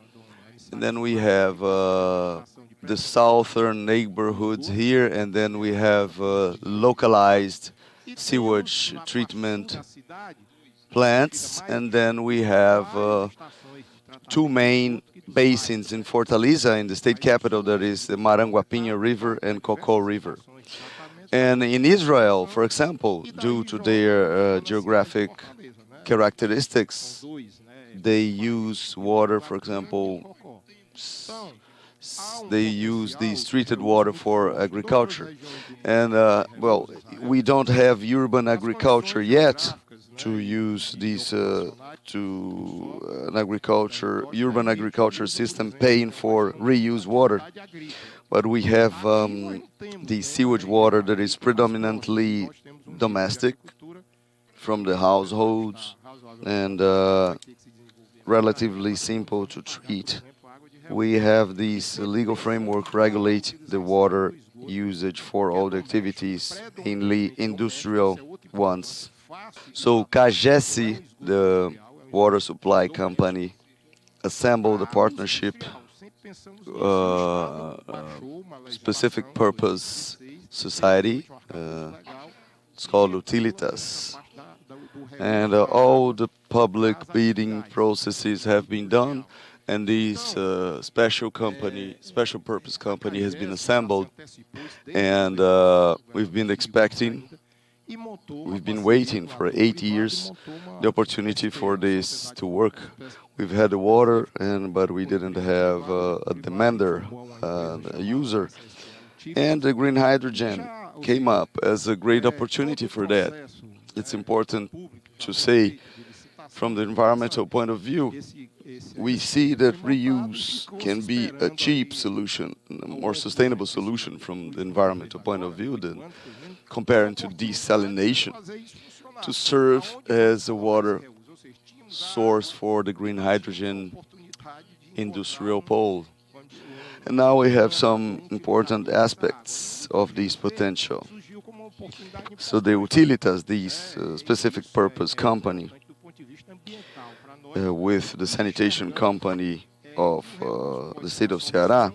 B: And then we have the southern neighborhoods here, and then we have localized sewage treatment plants, and then we have two main basins in Fortaleza, in the state capital, that is the Maranguapinha River and Cocó River. And in Israel, for example, due to their geographic characteristics, they use water, for example, they use this treated water for agriculture. And, we don't have urban agriculture yet to use these urban agriculture system paying for reused water. But we have the sewage water that is predominantly domestic from the households and relatively simple to treat. we have this legal framework regulate the water usage for all the activities, mainly industrial ones. So CAGES, the water supply company, assembled a partnership, specific purpose society. It's called Utilitas. And all the public bidding processes have been done, and this special company, special purpose company has been assembled, and we've been expecting, we've been waiting for 8 years the opportunity for this to work. We've had the water, but we didn't have a demander, a user. And the green hydrogen came up as a great opportunity for that. It's important to say, from the environmental point of view, we see that reuse can be a cheap solution, a more sustainable solution from the environmental point of view than comparing to desalination, to serve as a water source for the green hydrogen industrial pole. And now we have some important aspects of this potential. So the Utilitas, this specific purpose company, with the sanitation company of the state of Ceará,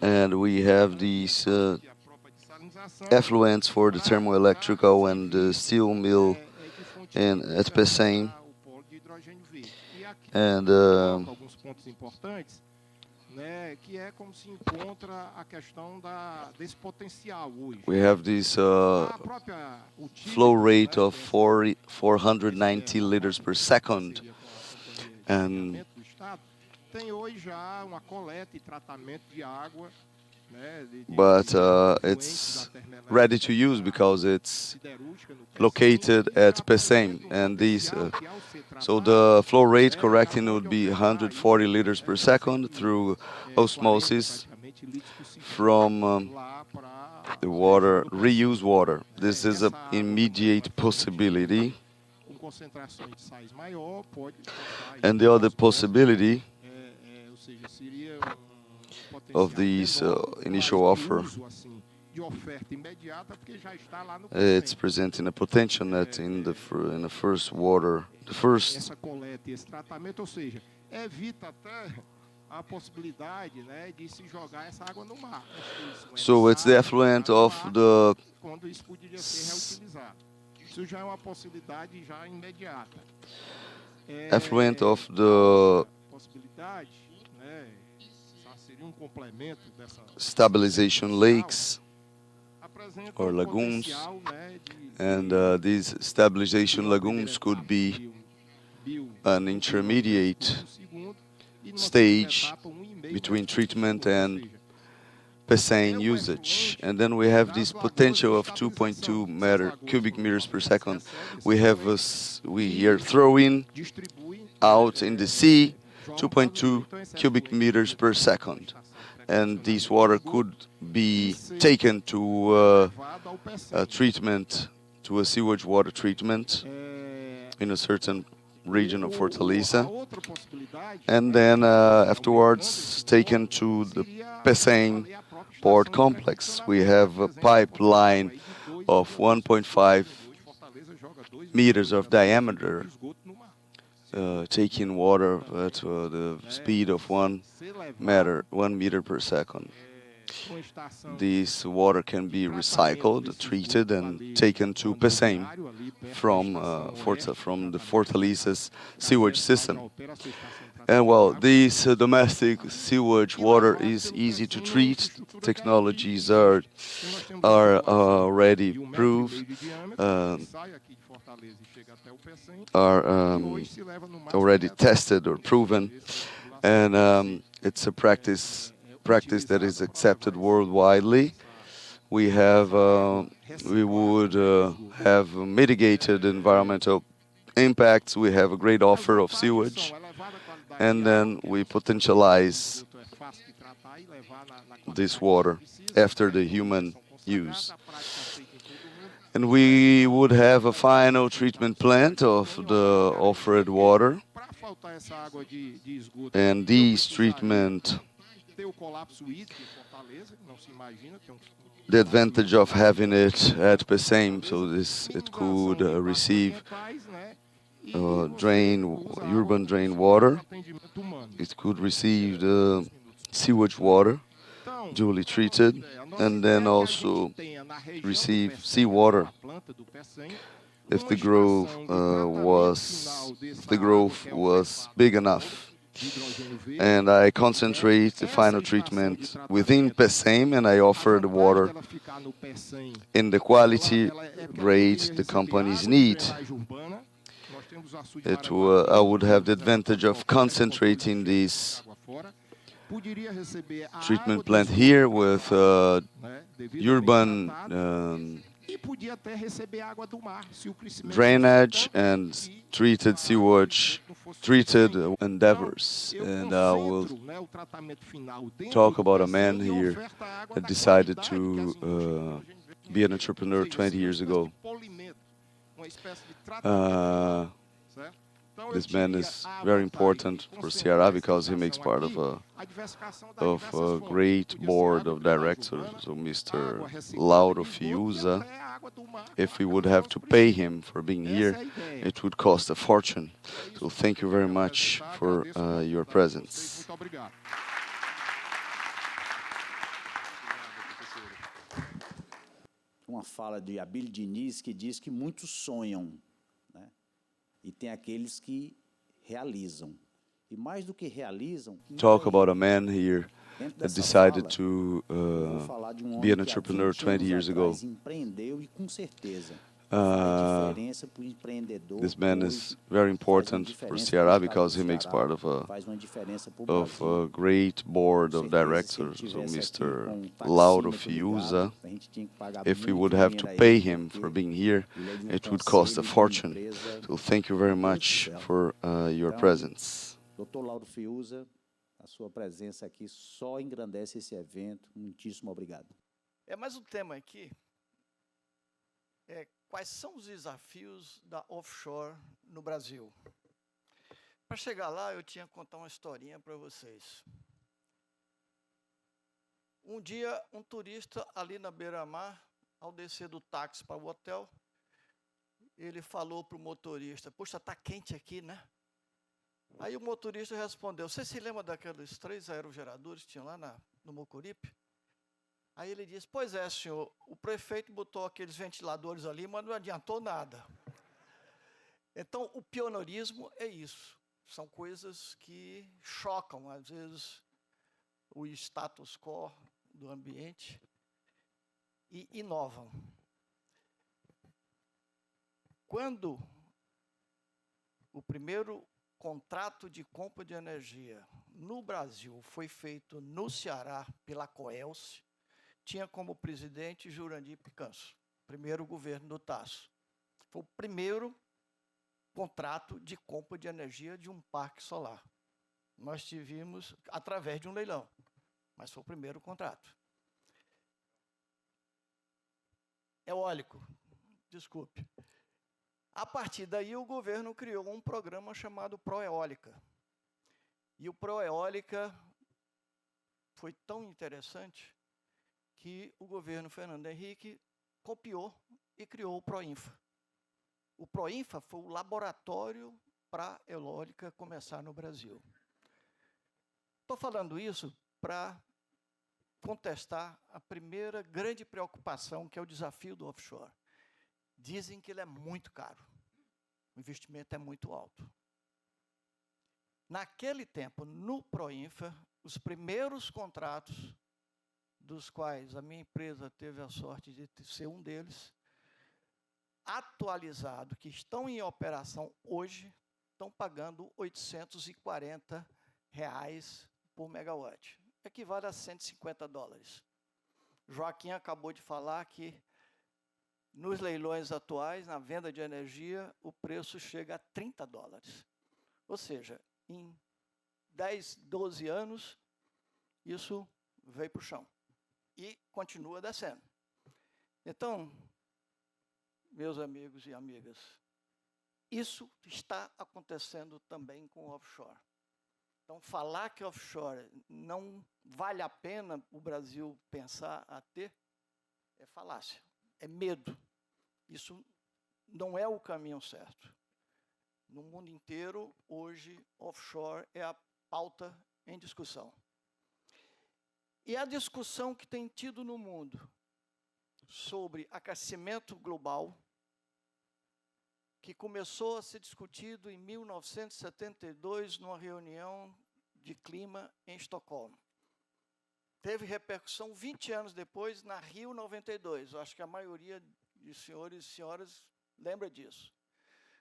B: and we have these effluents for the thermoelectrical and the steel mill at Pecém. And we have this flow rate of 490 liters per second. And but it's ready to use because it's located at Pecém, and these so the flow rate correcting would be 140 liters per second through osmosis from the water, reuse water. This is an immediate possibility. And the other possibility of this initial offer, it's presenting a potential that in the first water, the first. So it's the effluent of the effluent of the stabilization lakes or lagoons, and these stabilization lagoons could be an intermediate stage between treatment and Pecém usage. And then we have this potential of 2.2 cubic meters per second. We are throwing out in the sea 2.2 cubic meters per second. And this water could be taken to a treatment, to a sewage water treatment in a certain region of Fortaleza, and then afterwards taken to the Pecém port complex. We have a pipeline of 1.5 meters of diameter, taking water at the speed of 1 meter per second. This water can be recycled, treated, and taken to Pecém from the Fortaleza's sewage system. And well, this domestic sewage water is easy to treat. Technologies are already proved, are already tested or proven, and it's a practice that is accepted worldwide. We would have mitigated environmental impacts. We have a great offer of sewage, and then we potentialize this water after the human use. And we would have a final treatment plant of the offered water And these treatment, the advantage of having it at PSEM, so it could receive urban drain water. It could receive the sewage water duly treated, and then also receive seawater if the growth was big enough. And I concentrate the final treatment within PSEM, and I offer the water in the quality rate the companies need. I would have the advantage of concentrating this treatment plant here with urban drainage and treated sewage, treated endeavors. And I will talk about a man here that decided to be an entrepreneur 20 years ago. This man is very important for Ceará because he makes part of a great board of directors, so Mr. Lauro Fiuza. If we would have to pay him for being here, it would cost a fortune. So thank you very much for your presence.
E: Uma fala de Abílio Diniz que diz que muitos sonham, né? E tem aqueles que realizam. E mais do que realizam,
B: talk about a man here that decided to be an entrepreneur 20 years ago. This man is very important for Ceará because he makes part of a great board of directors, so Mr. Lauro Fiuza. If we would have to pay him for being here, it would cost a fortune. So thank you very much for your presence.
E: Dr. Lauro Fiuza, a sua presença aqui só engrandece esse evento. Muitíssimo obrigado.
F: Mas o tema aqui é quais são os desafios da offshore no Brasil. Para chegar lá, eu tinha que contar uma historinha para vocês. Um dia, um turista ali na beira-mar, ao descer do táxi para o hotel, ele falou para o motorista: "Poxa, está quente aqui, né?" Aí o motorista respondeu: "Você se lembra daqueles 3 aerogeradores que tinham lá no Mocoripe?" Aí ele disse: "Pois é, senhor, o prefeito botou aqueles ventiladores ali, mas não adiantou nada." Então, o pioneirismo é isso. São coisas que chocam, às vezes, o status quo do ambiente e inovam. Quando o primeiro contrato de compra de energia no Brasil foi feito no Ceará pela Coelce, tinha como presidente Jurandir Picanço, primeiro governo do Tasso. Foi o primeiro contrato de compra de energia de um parque solar. Nós tivemos através de um leilão, mas foi o primeiro contrato. Eólico, desculpe. A partir daí, o governo criou um programa chamado Proeólica. E o Proeólica foi tão interessante que o governo Fernando Henrique copiou e criou o Proinfa. O Proinfa foi o laboratório para a eólica começar no Brasil. Estou falando isso para contestar a primeira grande preocupação, que é o desafio do offshore. Dizem que ele é muito caro. O investimento é muito alto. Naquele tempo, no Proinfa, os primeiros contratos, dos quais a minha empresa teve a sorte de ser um deles, atualizado, que estão em operação hoje, estão pagando R$ 840 por megawatt. Equivale a $150. Joaquim acabou de falar que nos leilões atuais, na venda de energia, o preço chega a $30. Ou seja, em 10, 12 anos, isso veio para o chão. E continua descendo. Então, meus amigos e amigas, Isso está acontecendo também com o offshore. Então, falar que offshore não vale a pena o Brasil pensar a ter é falácia, é medo. Isso não é o caminho certo. No mundo inteiro, hoje, offshore é a pauta em discussão. E a discussão que tem tido no mundo sobre aquecimento global, que começou a ser discutido em 1972, numa reunião de clima em Estocolmo. Teve repercussão 20 anos depois, na Rio 92. Eu acho que a maioria de senhores e senhoras lembra disso.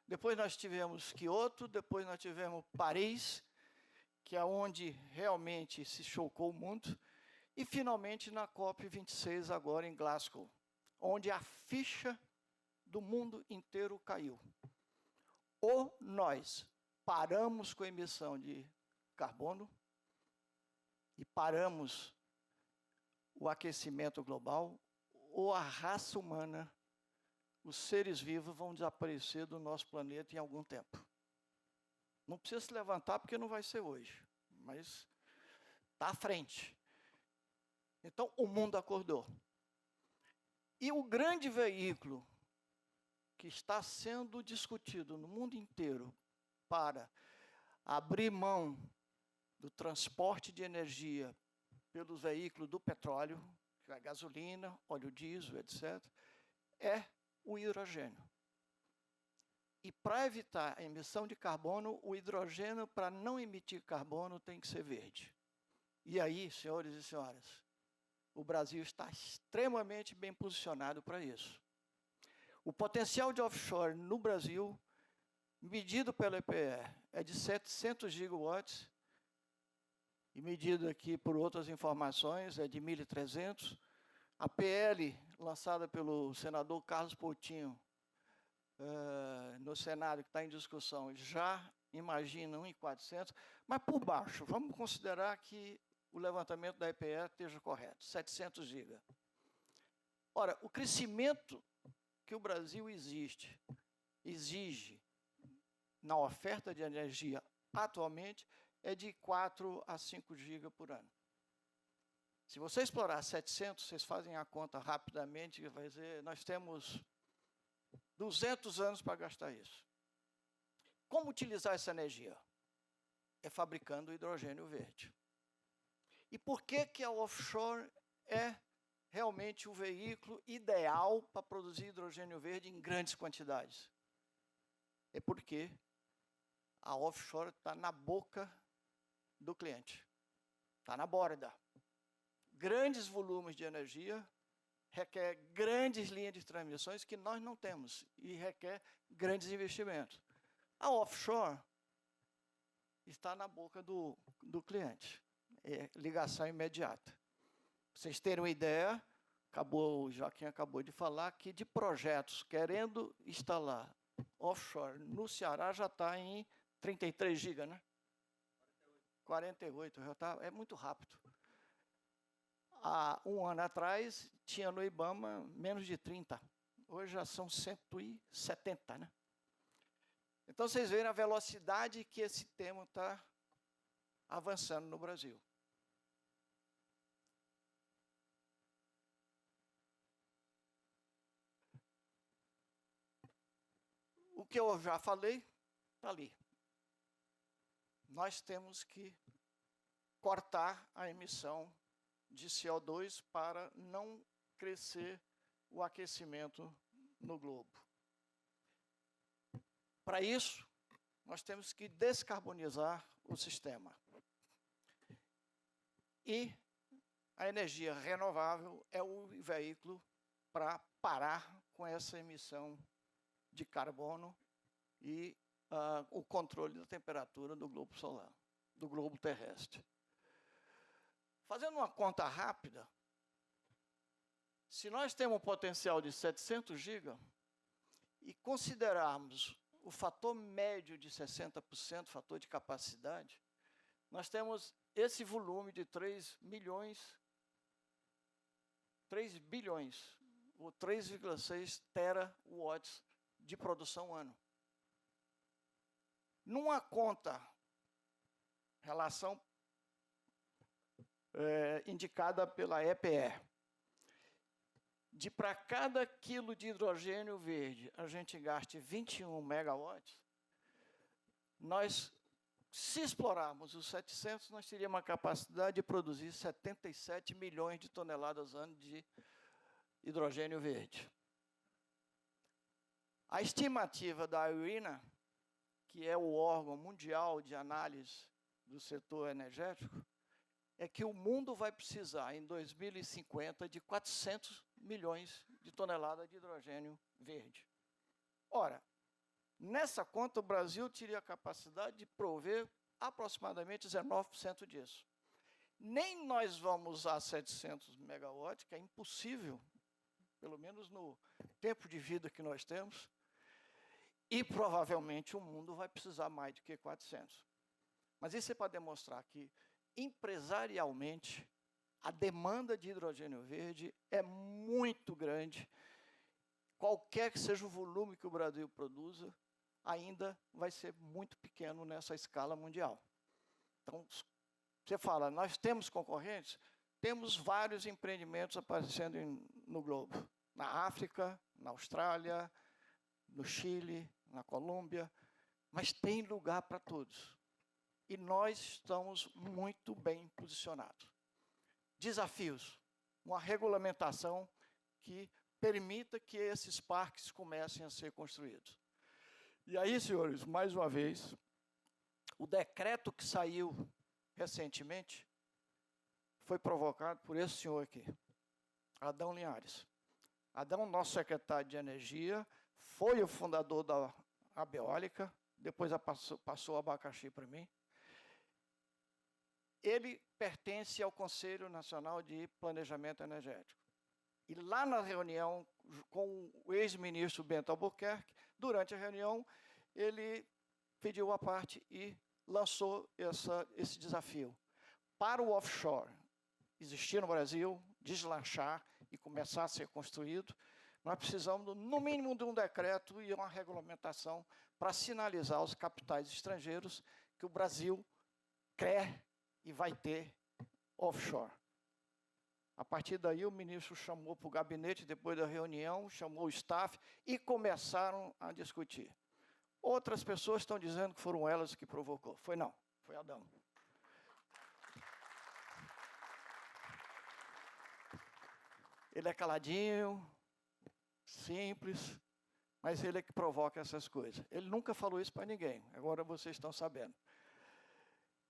F: Depois nós tivemos Kyoto, depois nós tivemos Paris, que é onde realmente se chocou o mundo, e finalmente na COP26, agora em Glasgow, onde a ficha do mundo inteiro caiu. Ou nós paramos com a emissão de carbono e paramos o aquecimento global, ou a raça humana, os seres vivos vão desaparecer do nosso planeta em algum tempo. Não precisa se levantar porque não vai ser hoje, mas está à frente. Então, o mundo acordou. E o grande veículo que está sendo discutido no mundo inteiro para abrir mão do transporte de energia pelos veículos do petróleo, que é a gasolina, óleo diesel, etc., é o hidrogênio. E para evitar a emissão de carbono, o hidrogênio, para não emitir carbono, tem que ser verde. E aí, senhores e senhoras, o Brasil está extremamente bem posicionado para isso. O potencial de offshore no Brasil, medido pela EPE, é de 700 gigawatts, e medido aqui por outras informações, é de 1.300. A PL, lançada pelo senador Carlos Coutinho, no Senado, que está em discussão, já imagina 1.400, mas por baixo, vamos considerar que o levantamento da EPE esteja correto, 700 GB. Ora, o crescimento que o Brasil exige na oferta de energia atualmente é de 4 a 5 GB por ano. Se você explorar 700, vocês fazem a conta rapidamente, vai dizer, nós temos 200 anos para gastar isso. Como utilizar essa energia? É fabricando hidrogênio verde. E por que a offshore é realmente o veículo ideal para produzir hidrogênio verde em grandes quantidades? É porque a offshore está na boca do cliente, está na borda. Grandes volumes de energia requer grandes linhas de transmissões que nós não temos e requer grandes investimentos. A offshore está na boca do cliente, é ligação imediata. Para vocês terem uma ideia, o Joaquim acabou de falar que de projetos querendo instalar offshore no Ceará já está em 33 GB, né? 48, já tá, é muito rápido. Há um ano atrás, tinha no IBAMA menos de 30. Hoje já são 170, né? Então, vocês veem a velocidade que esse tema está avançando no Brasil. O que eu já falei, está ali. Nós temos que cortar a emissão de CO2 para não crescer o aquecimento no globo. Para isso, nós temos que descarbonizar o sistema. E a energia renovável é o veículo para parar com essa emissão de carbono e o controle da temperatura do globo solar, do globo terrestre. Fazendo uma conta rápida, se nós temos um potencial de 700 GB e considerarmos o fator médio de 60%, fator de capacidade, nós temos esse volume de 3 bilhões, ou 3,6 terawatts de produção ano. Numa conta, relação indicada pela EPE, de para cada quilo de hidrogênio verde a gente gaste 21 megawatts, nós, se explorarmos os 700, nós teríamos uma capacidade de produzir 77 milhões de toneladas ano de hidrogênio verde. A estimativa da IRENA, que é o órgão mundial de análise do setor energético, é que o mundo vai precisar, em 2050, de 400 milhões de toneladas de hidrogênio verde. Ora, nessa conta, o Brasil teria a capacidade de prover aproximadamente 19% disso. Nem nós vamos usar 700 megawatts, que é impossível, pelo menos no tempo de vida que nós temos, e provavelmente o mundo vai precisar mais do que 400. Mas isso é para demonstrar que, empresarialmente, a demanda de hidrogênio verde é muito grande. Qualquer que seja o volume que o Brasil produza, ainda vai ser muito pequeno nessa escala mundial. Então, você fala, nós temos concorrentes? Temos vários empreendimentos aparecendo no globo. Na África, na Austrália, no Chile, na Colômbia, mas tem lugar para todos. E nós estamos muito bem posicionados. Desafios. Uma regulamentação que permita que esses parques comecem a ser construídos. E aí, senhores, mais uma vez, o decreto que saiu recentemente foi provocado por esse senhor aqui, Adão Linhares. Adão, nosso secretário de Energia, foi o fundador da Abeólica, depois passou o abacaxi para mim. Ele pertence ao Conselho Nacional de Planejamento Energético. E lá na reunião com o ex-ministro Bento Albuquerque, durante a reunião, ele pediu a parte e lançou esse desafio. Para o offshore existir no Brasil, deslanchar e começar a ser construído, nós precisamos, no mínimo, de um decreto e uma regulamentação para sinalizar aos capitais estrangeiros que o Brasil quer e vai ter offshore. A partir daí, o ministro chamou para o gabinete, depois da reunião, chamou o staff e começaram a discutir. Outras pessoas estão dizendo que foram elas que provocou. Foi não, foi Adão. Ele é caladinho, simples, mas ele é que provoca essas coisas. Ele nunca falou isso para ninguém, agora vocês estão sabendo.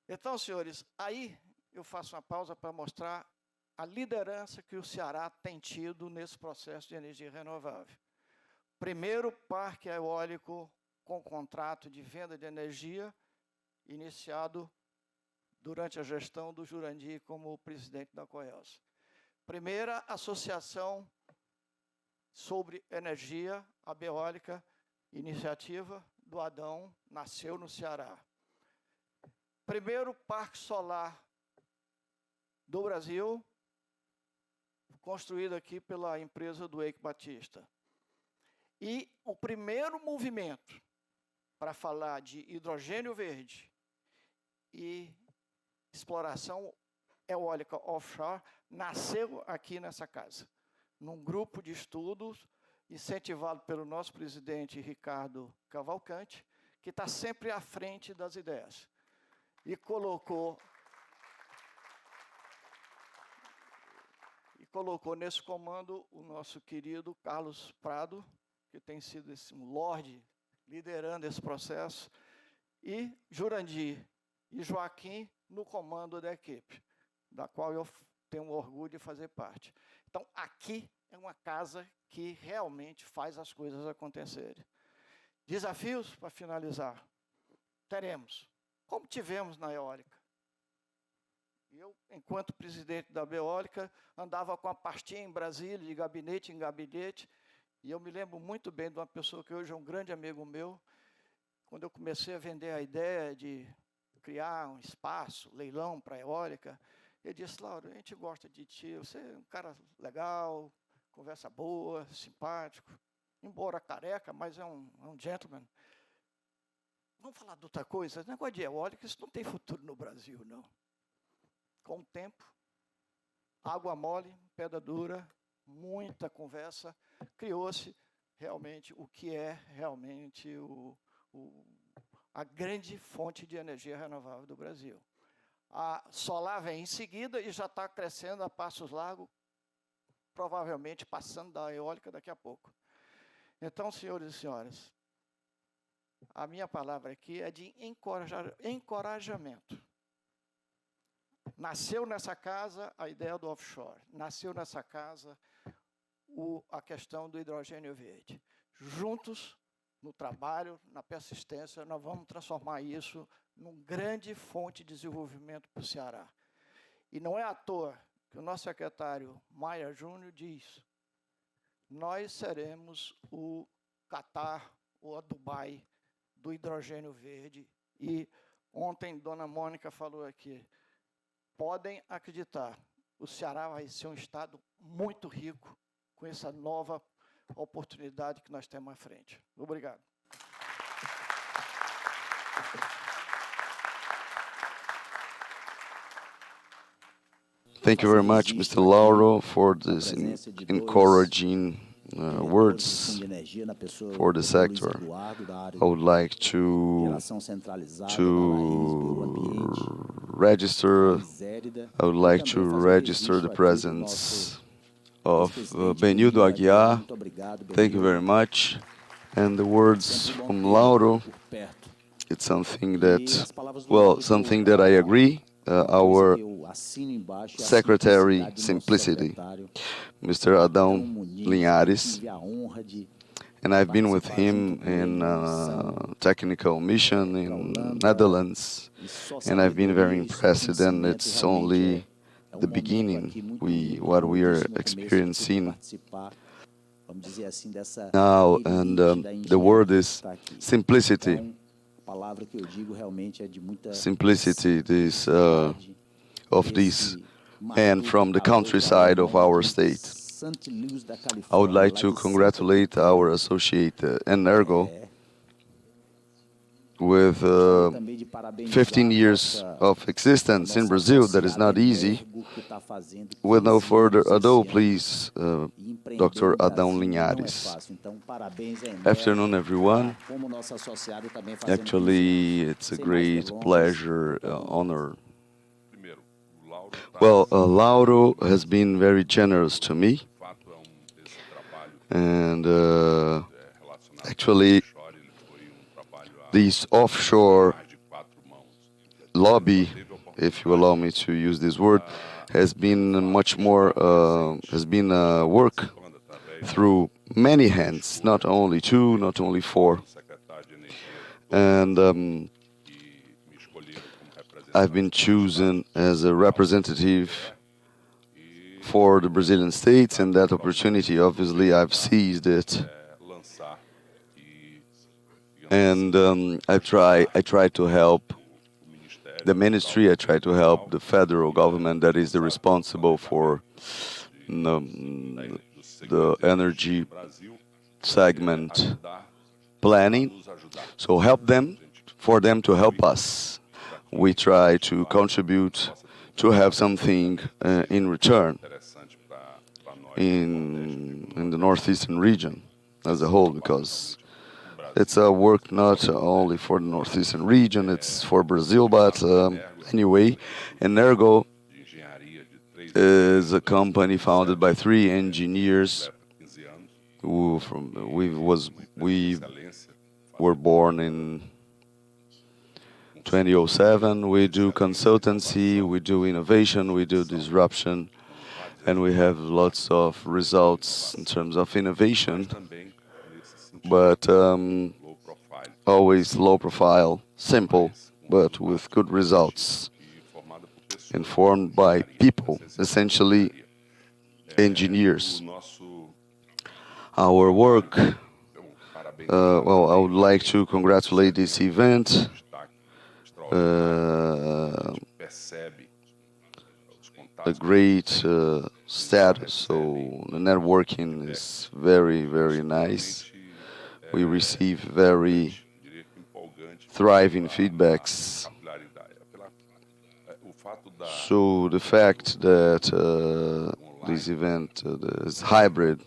F: Então, senhores, aí eu faço uma pausa para mostrar a liderança que o Ceará tem tido nesse processo de energia renovável. Primeiro parque eólico com contrato de venda de energia, iniciado durante a gestão do Jurandir como presidente da Coelce. Primeira associação sobre energia, a Abeólica, iniciativa do Adão, nasceu no Ceará. Primeiro parque solar do Brasil, construído aqui pela empresa do Eike Batista. E o primeiro movimento para falar de hidrogênio verde e exploração eólica offshore nasceu aqui nessa casa, num grupo de estudos incentivado pelo nosso presidente Ricardo Cavalcante, que está sempre à frente das ideias. E colocou nesse comando o nosso querido Carlos Prado, que tem sido esse lorde liderando esse processo, e Jurandir e Joaquim no comando da equipe, da qual eu tenho orgulho de fazer parte. Então, aqui é uma casa que realmente faz as coisas acontecerem. Desafios, para finalizar, teremos, como tivemos na eólica. Eu, enquanto presidente da Abeólica, andava com a pastinha em Brasília, de gabinete em gabinete, e eu me lembro muito bem de uma pessoa que hoje é um grande amigo meu, quando eu comecei a vender a ideia de criar um espaço, leilão para a eólica, ele disse, Lauro, a gente gosta de ti, você é um cara legal, conversa boa, simpático, embora careca, mas é um gentleman. vamos falar de outra coisa? Esse negócio de eólica, isso não tem futuro no Brasil, não. Com o tempo, água mole, pedra dura, muita conversa, criou-se realmente o que é realmente a grande fonte de energia renovável do Brasil. A solar vem em seguida e já está crescendo a passos largos, provavelmente passando da eólica daqui a pouco. Então, senhores e senhoras, a minha palavra aqui é de encorajamento. Nasceu nessa casa a ideia do offshore, nasceu nessa casa a questão do hidrogênio verde. Juntos, no trabalho, na persistência, nós vamos transformar isso numa grande fonte de desenvolvimento para o Ceará. E não é à toa que o nosso secretário Maia Júnior diz: nós seremos o Catar ou a Dubai do hidrogênio verde. E ontem Dona Mônica falou aqui, podem acreditar, o Ceará vai ser um estado muito rico com essa nova oportunidade que nós temos à frente. Obrigado.
B: Thank you very much, Mr. Lauro, for this encouraging words for the sector. I would like to register. I would like to register the presence of Benildo Aguiar. Thank you very much. And the words from Lauro. It's something that, well, something that I agree. Our Secretary Simplicity, Mr. Adão Linhares, and I've been with him in technical mission in Netherlands, and I've been very impressed, and it's only the beginning, what we are experiencing now, and the word is simplicity. Simplicity, this of these men from the countryside of our state. I would like to congratulate our associate Energo with 15 years of existence in Brazil. That is not easy. With no further ado, please, Dr. Adão Linhares. Afternoon, everyone. Actually, it's a great pleasure, honor. Well, Lauro has been very generous to me, and actually, this offshore lobby, if you allow me to use this word, has been much more, has been work through many hands, not only two, not only four. And I've been chosen as a representative for the Brazilian states, and that opportunity, obviously, I've seized it. And I try to help the ministry, I try to help the federal government that is the responsible for the energy segment planning. So help them, for them to help us. We try to contribute to have something in return in the northeastern region as a whole, because it's a work not only for the northeastern region, it's for Brazil, but anyway, Energo is a company founded by 3 engineers who we were born in 2007. We do consultancy, we do innovation, we do disruption, and we have lots of results in terms of innovation, but always low profile, simple, but with good results, informed by people, essentially engineers. Our work, well, I would like to congratulate this event. A great status, so the networking is very, very nice. We receive very thriving feedbacks. So the fact that this event is hybrid,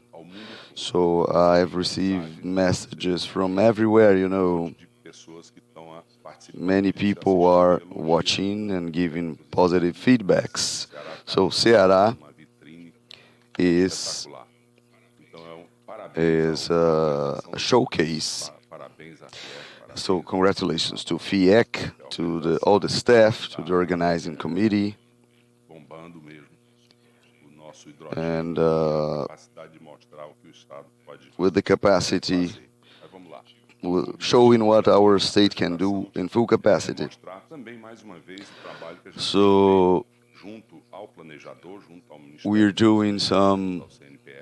B: so I've received messages from everywhere, you know. Many people are watching and giving positive feedbacks. So Ceará is a showcase. So congratulations to Fiec, to all the staff, to the organizing committee, and with the capacity, showing what our state can do in full capacity. So we're doing some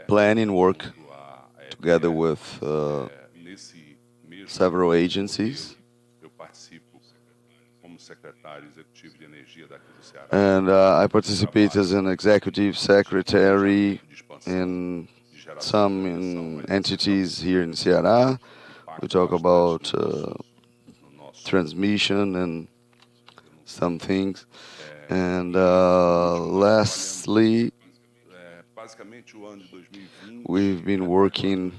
B: planning work together with several agencies. And I participate as an executive secretary in some entities here in Ceará. We talk about transmission and some things. And lastly, we've been working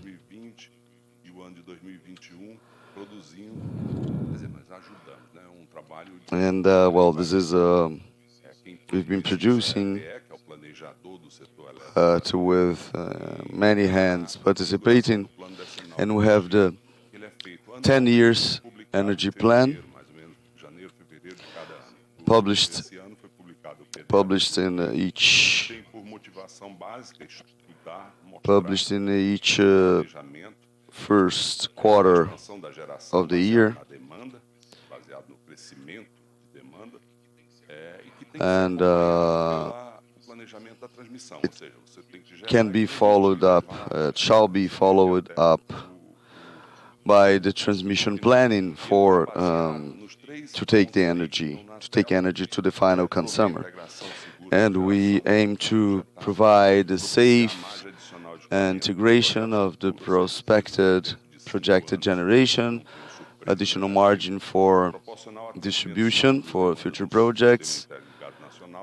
B: and well, this is we've been producing with many hands participating, and we have the 10 years energy plan published in each first quarter of the year, and it can be followed up, it shall be followed up by the transmission planning for to take energy to the final consumer. And we aim to provide a safe integration of the projected generation, additional margin for distribution for future projects,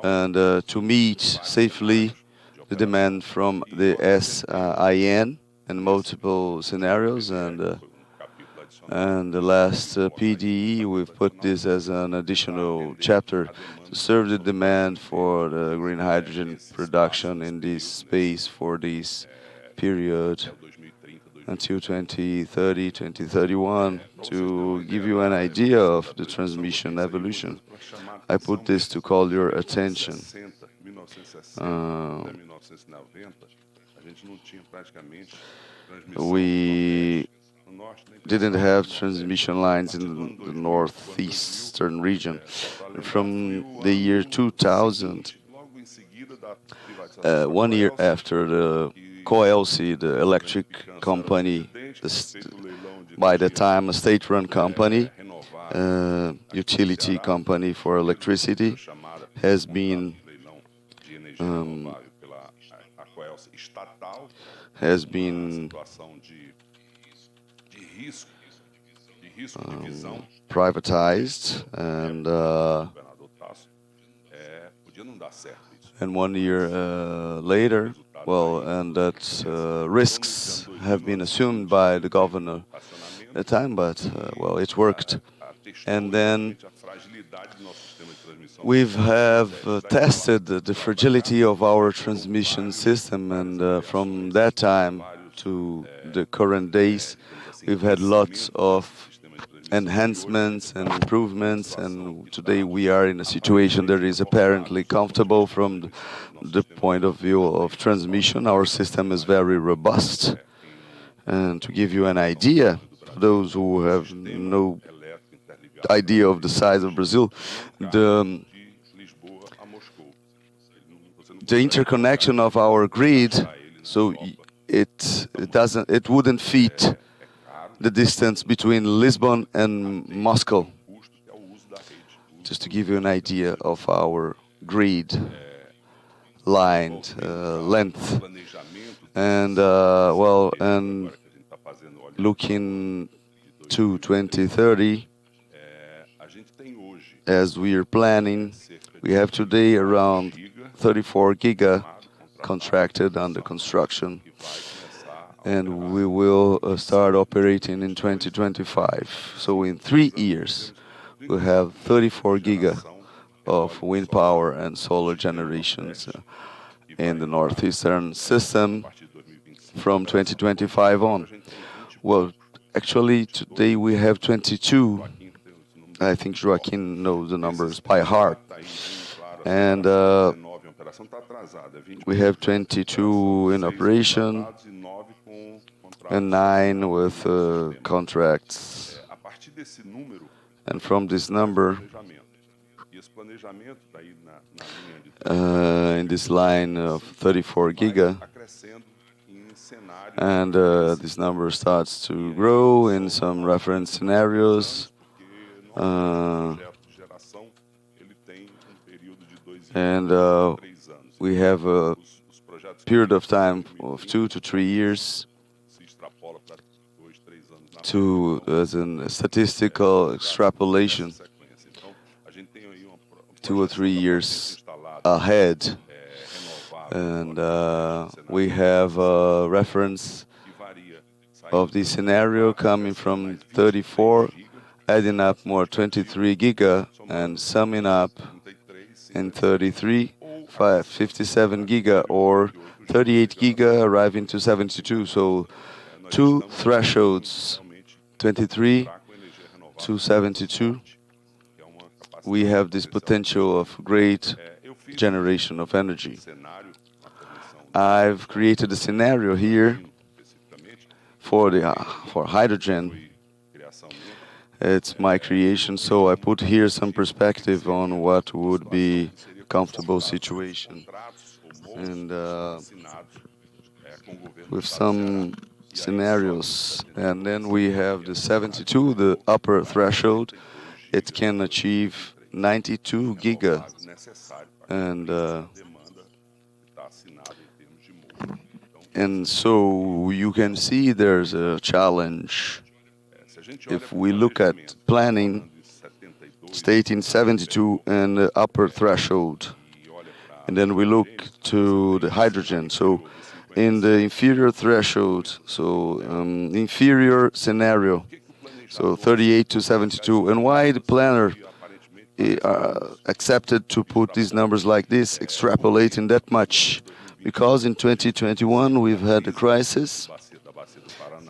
B: and to meet safely the demand from the SIN in multiple scenarios. And the last PDE, we've put this as an additional chapter to serve the demand for the green hydrogen production in this space for this period until 2030, 2031, to give you an idea of the transmission evolution. I put this to call your attention. We didn't have transmission lines in the northeastern region. From the year 2000, 1 year after the Coelce, the electric company, by the time a state-run company, utility company for electricity, has been privatized, and 1 year later, well, and that risks have been assumed by the governor at the time, but well, it worked. And then we have tested the fragility of our transmission system, and from that time to the current days, we've had lots of enhancements and improvements, and today we are in a situation that is apparently comfortable from the point of view of transmission. Our system is very robust. And to give you an idea, for those who have no idea of the size of Brazil, the interconnection of our grid, so it wouldn't fit the distance between Lisbon and Moscow, just to give you an idea of our grid line length. And well, and looking to 2030, as we are planning, we have today around 34 giga contracted under construction, and we will start operating in 2025. So in 3 years, we'll have 34 giga of wind power and solar generations in the northeastern system from 2025 on. Well, actually, today we have 22. I think Joaquin knows the numbers by heart. And we have 22 in operation and 9 with contracts. And from this number, in this line of 34 giga, and this number starts to grow in some reference scenarios. And we have a period of time of 2 to 3 years as a statistical extrapolation, 2 or 3 years ahead. And we have a reference of the scenario coming from 34, adding up more 23 giga, and summing up in 33, 57 giga, or 38 giga, arriving to 72. So 2 thresholds, 23 to 72. We have this potential of great generation of energy. I've created a scenario here for hydrogen. It's my creation, so I put here some perspective on what would be a comfortable situation. And with some scenarios, and then we have the 72, the upper threshold. It can achieve 92 giga, and so you can see there's a challenge. If we look at planning, stating 72 and the upper threshold, and then we look to the hydrogen. So in the inferior threshold, so inferior scenario, so 38 to 72. And why the planner accepted to put these numbers like this, extrapolating that much? Because in 2021 we've had a crisis,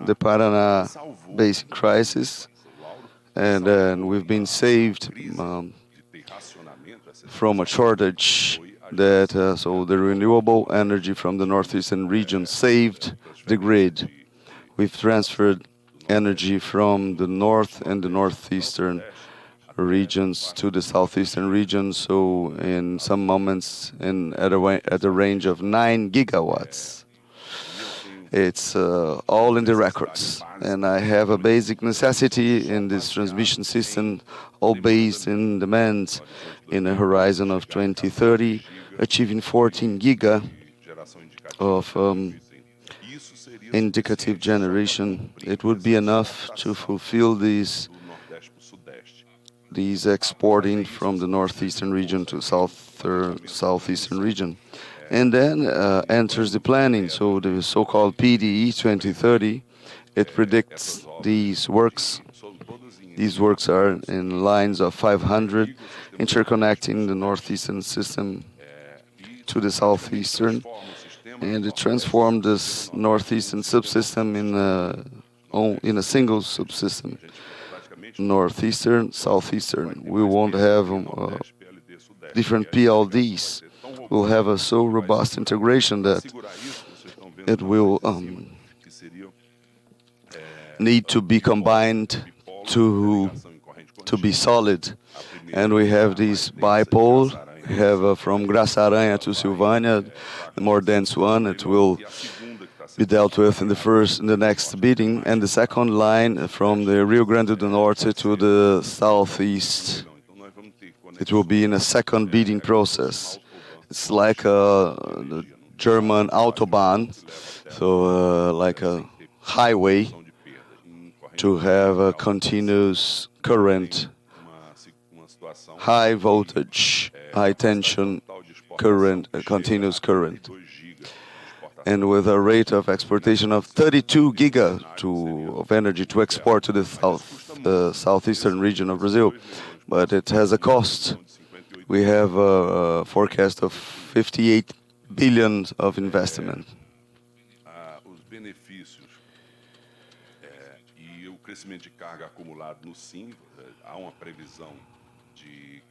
B: the Paraná Basin crisis, and we've been saved from a shortage that so the renewable energy from the northeastern region saved the grid. We've transferred energy from the north and the northeastern regions to the southeastern region, so in some moments at a range of 9 gigawatts. It's all in the records, and I have a basic necessity in this transmission system, all based in demand in a horizon of 2030, achieving 14 giga of indicative generation. It would be enough to fulfill these exporting from the northeastern region to southeastern region. And then enters the planning, so the so-called PDE 2030. It predicts these works. These works are in lines of 500, interconnecting the northeastern system to the southeastern, and it transformed this northeastern subsystem in a single subsystem. Northeastern, southeastern. We won't have different PLDs. We'll have a so robust integration that it will need to be combined to be solid. And we have this bipole. We have from Graça Aranha to Silvânia, the more dense one. It will be dealt with in the next bidding, and the second line from the Rio Grande do Norte to the southeast. It will be in a second bidding process. It's like the German Autobahn, so like a highway to have a continuous current high voltage, high tension current, continuous current, and with a rate of exportation of 32 giga of energy to export to the southeastern region of Brazil. But it has a cost. We have a forecast of 58 billion of investment.
G: Os benefícios e o crescimento de carga acumulado no SIM, há uma previsão de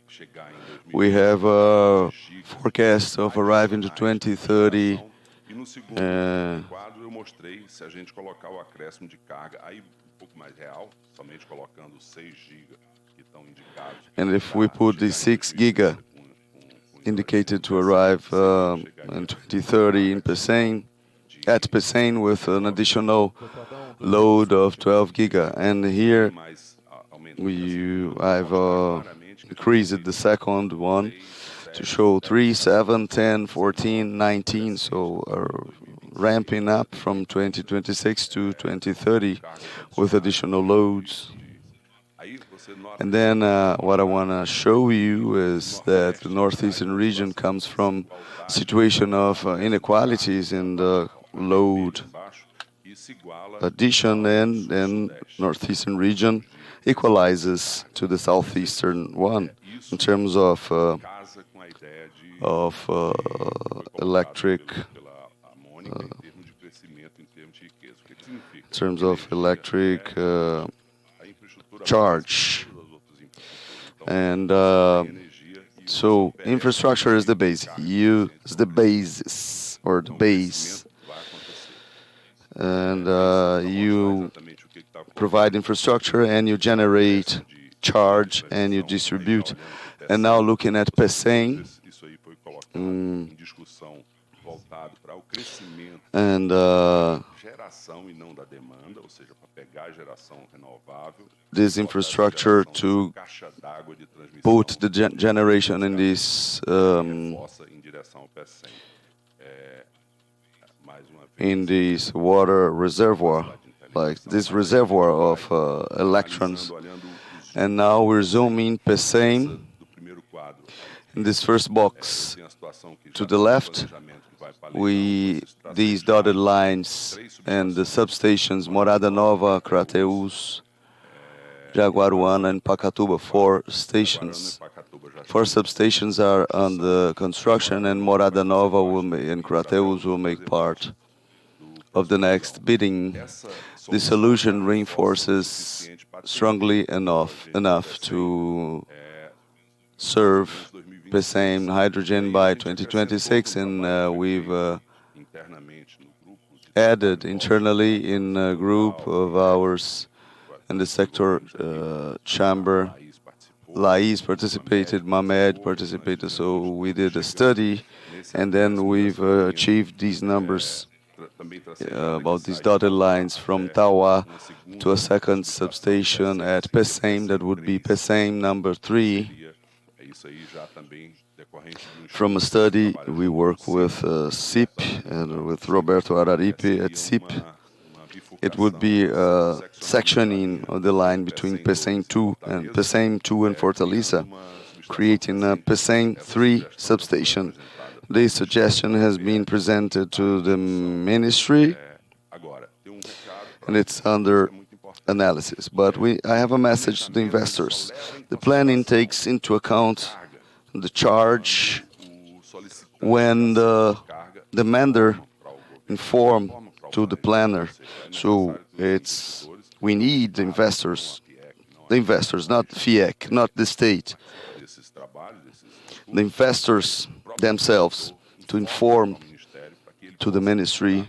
G: chegar em 2020.
B: We have a forecast of arriving to 2030.
G: E no segundo quadro eu mostrei se a gente colocar o acréscimo de carga aí pouco mais real, somente colocando 6 GB que estão indicados.
B: And if we put the 6 giga indicated to arrive in 2030 in Pecém, at Pecém with an additional load of 12 giga. And here I've increased the second one to show 3, 7, 10, 14, 19, so ramping up from 2026 to 2030 with additional loads. And then what I want to show you is that the northeastern region comes from a situation of inequalities in the load addition, and then northeastern region equalizes to the southeastern one in terms of electric charge. And so infrastructure is the base. Use the basis or the base, and you provide infrastructure and you generate charge and you distribute. And now looking at Pecém, and this infrastructure to put the generation in this water reservoir, like this reservoir of electrons. And now we're zooming Pecém. In this first box to the left, these dotted lines and the substations, Morada Nova, Crateús, Jaguaruana, and Pacatuba, 4 stations. 4 substations are under construction, and Morada Nova and Crateús will make part of the next bidding. The solution reinforces strongly enough to serve Pecém hydrogen by 2026, and we've added internally in a group of ours in the sector chamber. Lais participated, Mamed participated, so we did a study, and then we've achieved these numbers about these dotted lines from Tauá to a second substation at Pecém, that would be Pecém number 3. From a study, we work with CIP and with Roberto Araripe at CIP. It would be a sectioning of the line between Pecém 2 and Fortaleza, creating a Pecém 3 substation. This suggestion has been presented to the ministry, and it's under analysis. But I have a message to the investors. The planning takes into account the charge when the demander inform to the planner. So we need the investors, not Fiec, not the state. The investors themselves to inform to the ministry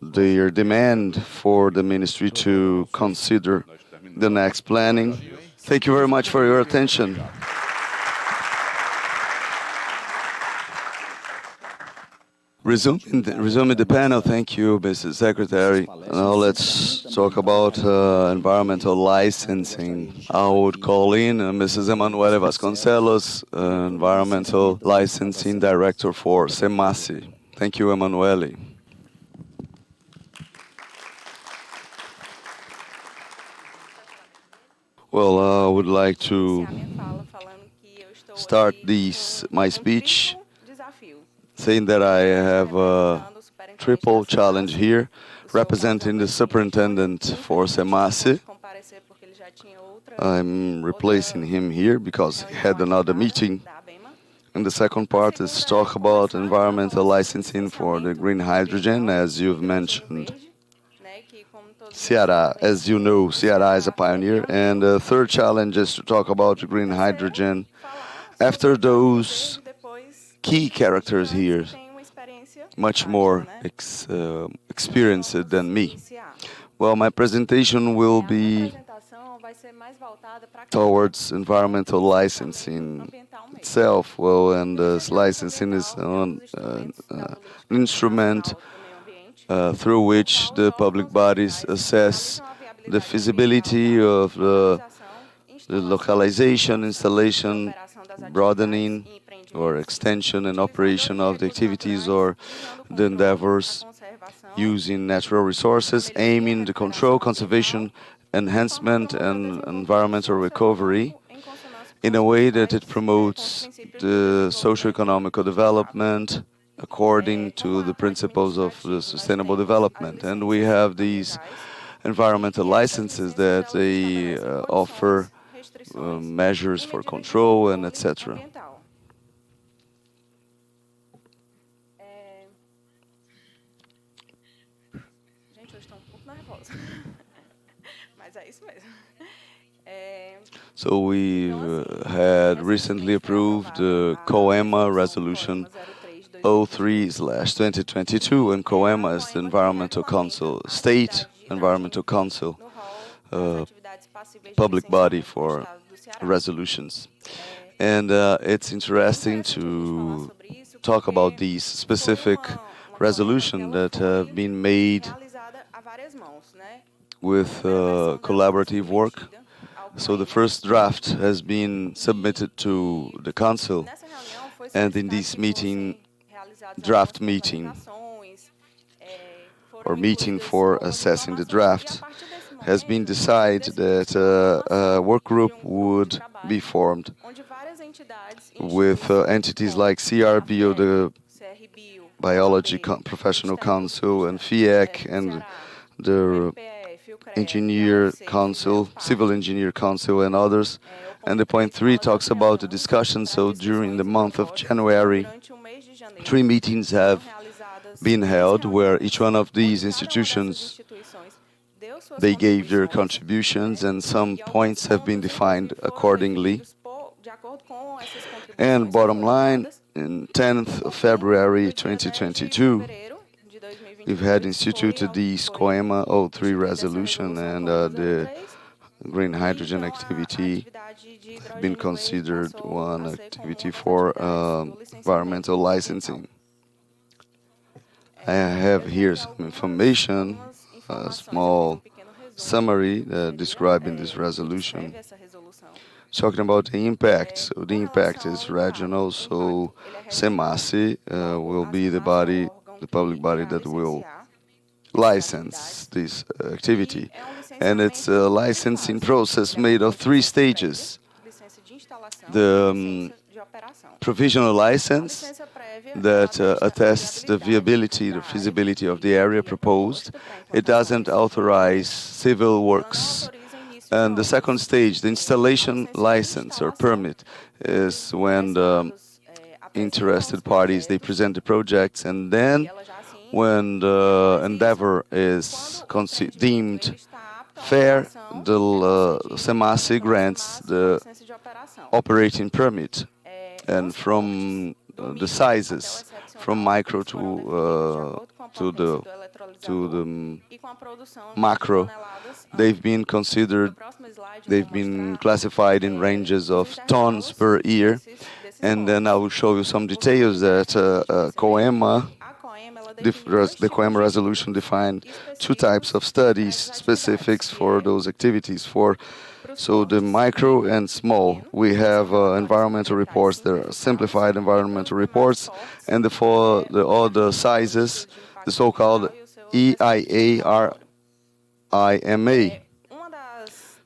B: their demand for the ministry to consider the next planning. Thank you very much for your attention. Resuming the panel, thank you, Mr. Secretary. Now let's talk about environmental licensing. I would call in Mrs. Emanuele Vasconcelos, Environmental Licensing Director for SEMASI. Thank you, Emanuele. Well, I would like to start my speech saying that I have a triple challenge here, representing the superintendent for SEMASE. I'm replacing him here because he had another meeting. And the second part is to talk about environmental licensing for the green hydrogen, as you've mentioned. Ceará, as you know, Ceará is a pioneer. And the third challenge is to talk about green hydrogen after those key characters here, much more experienced than me. Well, my presentation will be towards environmental licensing itself. Well, and this licensing is an instrument through which the public bodies assess the feasibility of the localization, installation, broadening, or extension and operation of the activities or the endeavors using natural resources, aiming the control, conservation, enhancement, and environmental recovery in a way that it promotes the socio-economical development according to the principles of the sustainable development. And we have these environmental licenses that they offer measures for control and etc. So we had recently approved the COEMA resolution 03/2022, and COEMA is the Environmental Council, State Environmental Council, public body for resolutions. And it's interesting to talk about these specific resolutions that have been made with collaborative work. So the first draft has been submitted to the Council, and in this meeting, draft meeting, or meeting for assessing the draft, has been decided that a work group would be formed with entities like CRBio, the Biology Professional Council, and Fiec, and the Engineer Council, Civil Engineer Council, and others. And the point 3 talks about the discussion. So during the month of January, 3 meetings have been held where each one of these institutions, they gave their contributions, and some points have been defined accordingly. And bottom line, in 10th of February 2022, we've had instituted the COEMA 03 resolution, and the green hydrogen activity have been considered one activity for environmental licensing. I have here some information, a small summary describing this resolution, talking about the impact. So the impact is regional, so SEMASE will be the body, the public body that will license this activity. And it's a licensing process made of 3 stages. The provisional license that attests the viability, the feasibility of the area proposed. It doesn't authorize civil works. And the second stage, the installation license or permit, is when the interested parties, they present the projects, and then when the endeavor is deemed fair, the SEMASE grants the operating permit. And from the sizes, from micro to the macro, they've been considered, they've been classified in ranges of tons per year. And then I will show you some details that COEMA, the COEMA resolution defined 2 types of studies, specifics for those activities. So the micro and small, we have environmental reports. There are simplified environmental reports, and for the other sizes, the so-called EIA-RIMA.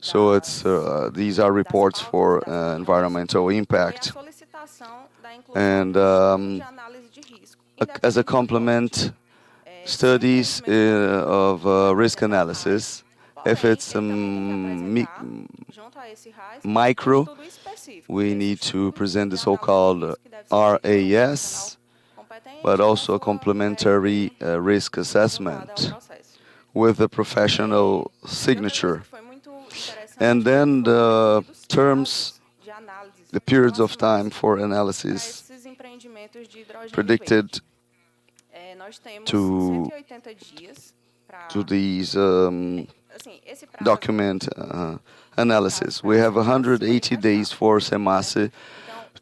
B: So these are reports for environmental impact. And as a complement, studies of risk analysis, if it's micro, we need to present the so-called RAS, but also a complementary risk assessment with a professional signature. And then the terms, the periods of time for analysis predicted to these document analysis. We have 180 days for SEMASE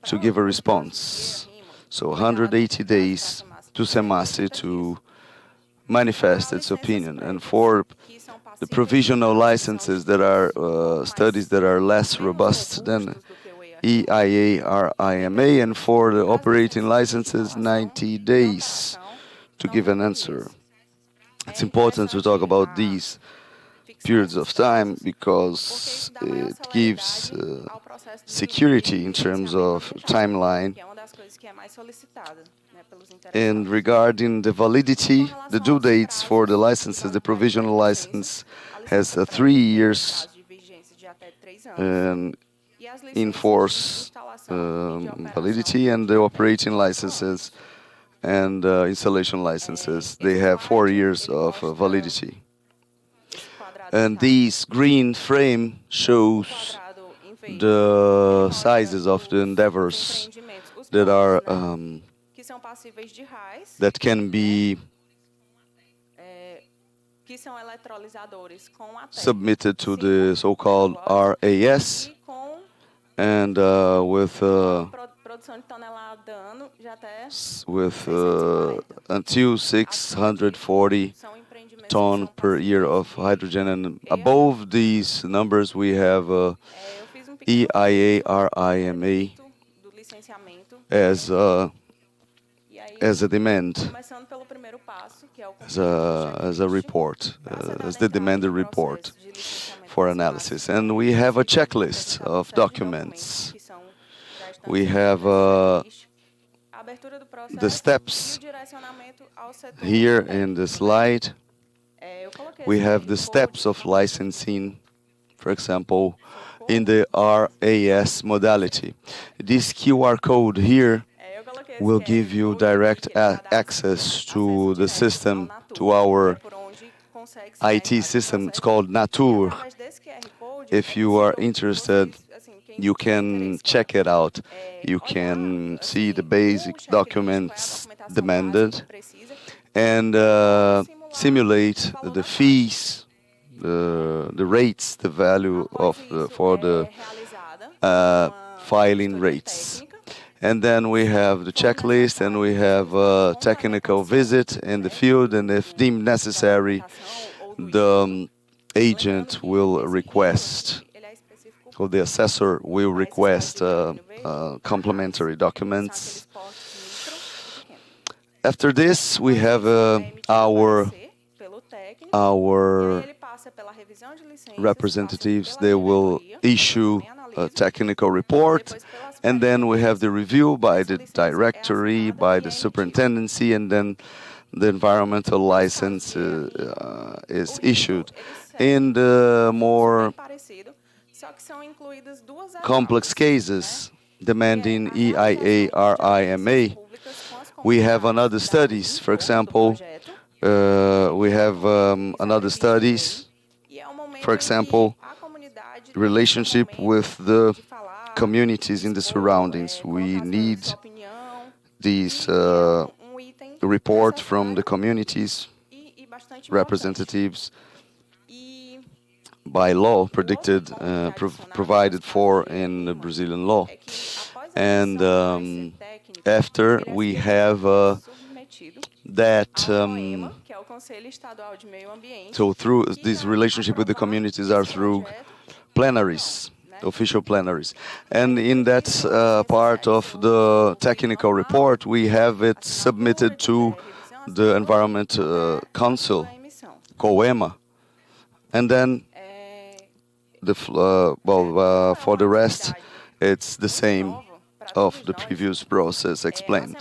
B: to give a response. So 180 days to SEMASE to manifest its opinion. And for the provisional licenses that are studies that are less robust than EIA-RIMA, and for the operating licenses, 90 days to give an answer. It's important to talk about these periods of time because it gives security in terms of timeline. And regarding the validity, the due dates for the licenses, the provisional license has 3 years in force validity, and the operating licenses and installation licenses, they have 4 years of validity. And this green frame shows the sizes of the endeavors that are that can be submitted to the so-called RAS, and with until 640 ton per year of hydrogen, and above these numbers we have EIA-RIMA as a demand, as a report, as the demanded report for analysis. And we have a checklist of documents. We have the steps here in the slide. We have the steps of licensing, for example, in the RAS modality. This QR code here will give you direct access to the system, to our IT system. It's called Natur. If you are interested, you can check it out. You can see the basic documents demanded and simulate the fees, the rates, the value of for the filing rates. And then we have the checklist, and we have a technical visit in the field, and if deemed necessary, the agent will request, or the assessor will request complementary documents. After this, we have our representatives. They will issue a technical report, and then we have the review by the directory, by the superintendency, and then the environmental license is issued. In the more complex cases demanding EIA-RIMA, we have another studies. For example, we have another studies, for example, relationship with the communities in the surroundings. We need these report from the communities representatives by law predicted, provided for in the Brazilian law. And after we have that, so through this relationship with the communities are through plenaries, official plenaries. And in that part of the technical report, we have it submitted to the Environment Council, COEMA. And then For the rest, it's the same of the previous process explained.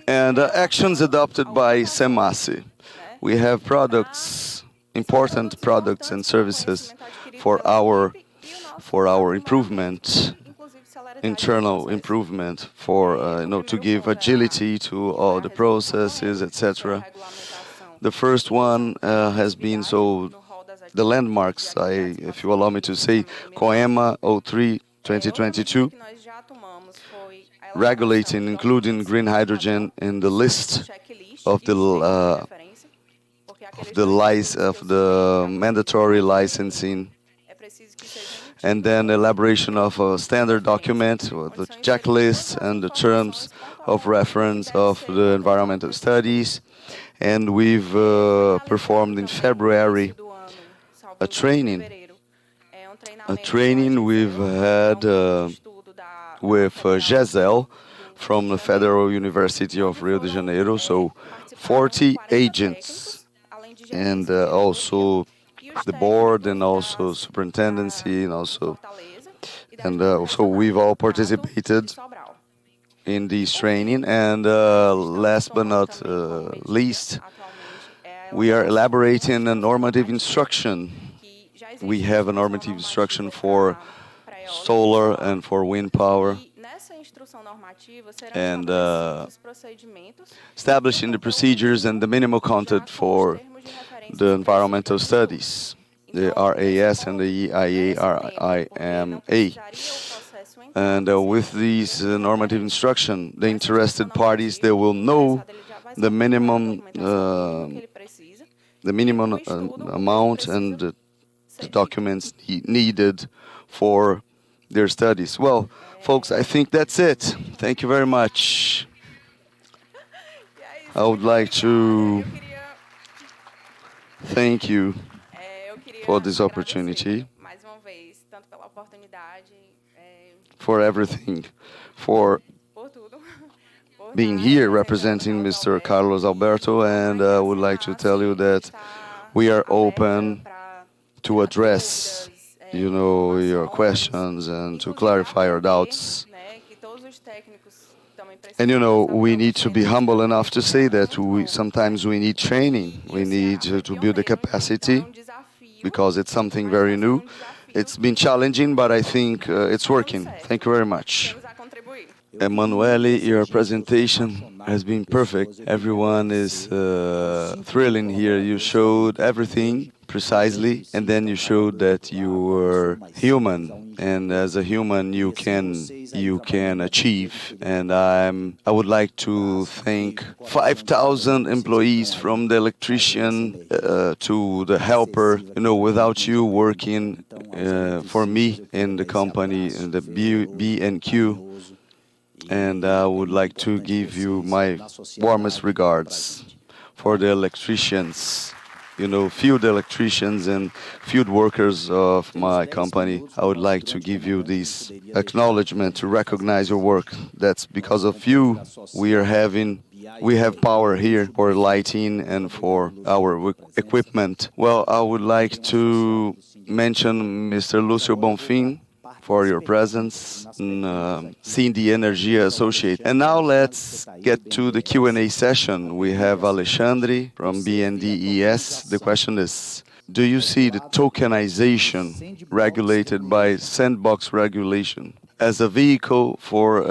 B: And actions adopted by SEMASI. We have products, important products and services for our improvement, internal improvement, for to give agility to all the processes, etc. The first one has been the landmarks, if you allow me to say, COEMA 03 2022, regulating, including green hydrogen in the list of the mandatory licensing, and then elaboration of a standard document with the checklist and the terms of reference of the environmental studies. And we've performed in February a training we've had with Giselle from the Federal University of Rio de Janeiro. So 40 agents, and also the board, and also superintendency, and so we've all participated in this training. And last but not least, we are elaborating a normative instruction. We have a normative instruction for solar and for wind power, and establishing the procedures and the minimal content for the environmental studies, the RAS and the EIA-RIMA. And with these normative instruction, the interested parties, they will know the minimum amount and the documents needed for their studies. Well, folks, I think that's it. Thank you very much. I would like to thank you for this opportunity, for everything, for being here representing Mr. Carlos Alberto, and I would like to tell you that we are open to address, your questions and to clarify our doubts. And we need to be humble enough to say that sometimes we need training. We need to build the capacity because it's something very new. It's been challenging, but I think it's working. Thank you very much. Emanuele, your presentation has been perfect. Everyone is thrilling here. You showed everything precisely, and then you showed that you were human, and as a human you can achieve. And I would like to thank 5,000 employees, from the electrician to the helper. Without you working for me in the company, in the B&Q. And I would like to give you my warmest regards for the electricians, field electricians and field workers of my company. I would like to give you this acknowledgement to recognize your work. That's because of you we have power here for lighting and for our equipment. Well, I would like to mention Mr. Lúcio Bonfim for your presence in Cindy Energia Associate. And now let's get to the Q&A session. We have Alexandre from BNDES. The question is, do you see the tokenization regulated by sandbox regulation as a vehicle for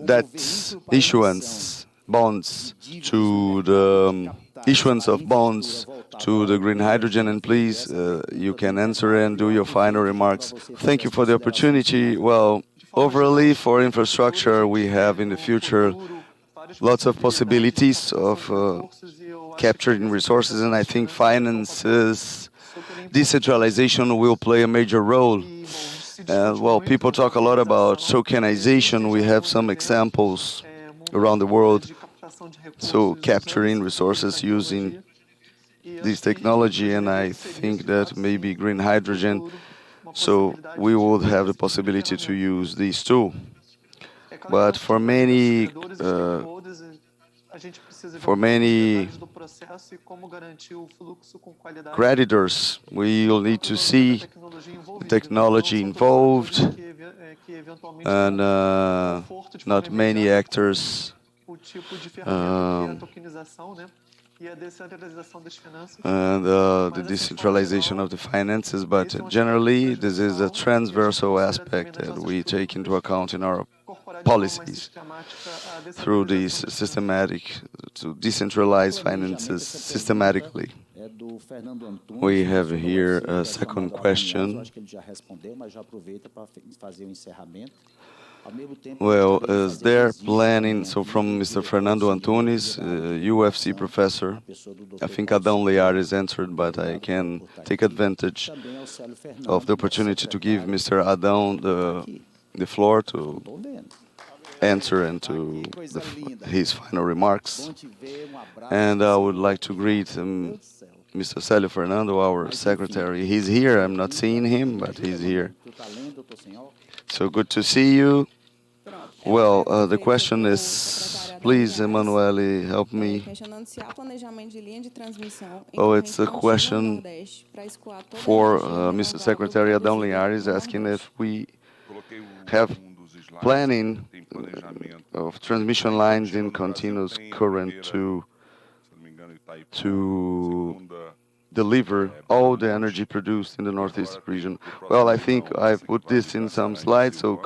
B: debt issuance, bonds, to the issuance of bonds to the green hydrogen? And please, you can answer and do your final remarks. Thank you for the opportunity. Well, overall, for infrastructure, we have in the future lots of possibilities of capturing resources, and I think finances, decentralization will play a major role. Well, people talk a lot about tokenization. We have some examples around the world. So capturing resources using this technology, and I think that maybe green hydrogen, so we would have the possibility to use these too. But for many For many creditors, we'll need to see the technology involved and not many actors and the decentralization of the finances, but generally this is a transversal aspect that we take into account in our policies through these systematic, to decentralize finances systematically. We have here a second question. Well, is there planning, so from Mr. Fernando Antunes, UFC professor, I think Adão Leares answered, but I can take advantage of the opportunity to give Mr. Adão the floor to answer and to his final remarks. And I would like to greet Mr. Célio Fernando, our secretary. He's here. I'm not seeing him, but he's here. So good to see you. Well, the question is, please, Emanuele, help me. Oh, it's a question for Mr. Secretary Adão Linhares, asking if we have planning of transmission lines in continuous current to deliver all the energy produced in the Northeast region. Well, I think I've put this in some slides. So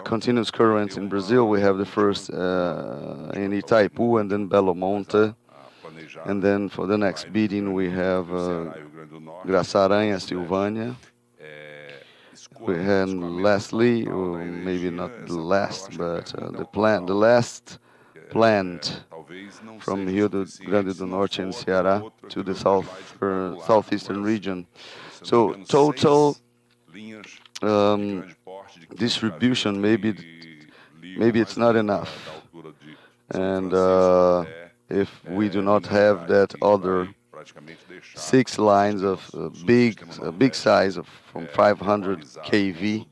B: continuous current in Brazil, we have the first in Itaipu and then Belo Monte. And then for the next bidding, we have Graçaranha, Silvânia. And lastly, or maybe not the last, but the last plant from Rio Grande do Norte and Ceará to the southeastern region. So total distribution, maybe it's not enough. And if we do not have that other 6 lines of big size of from 500 kV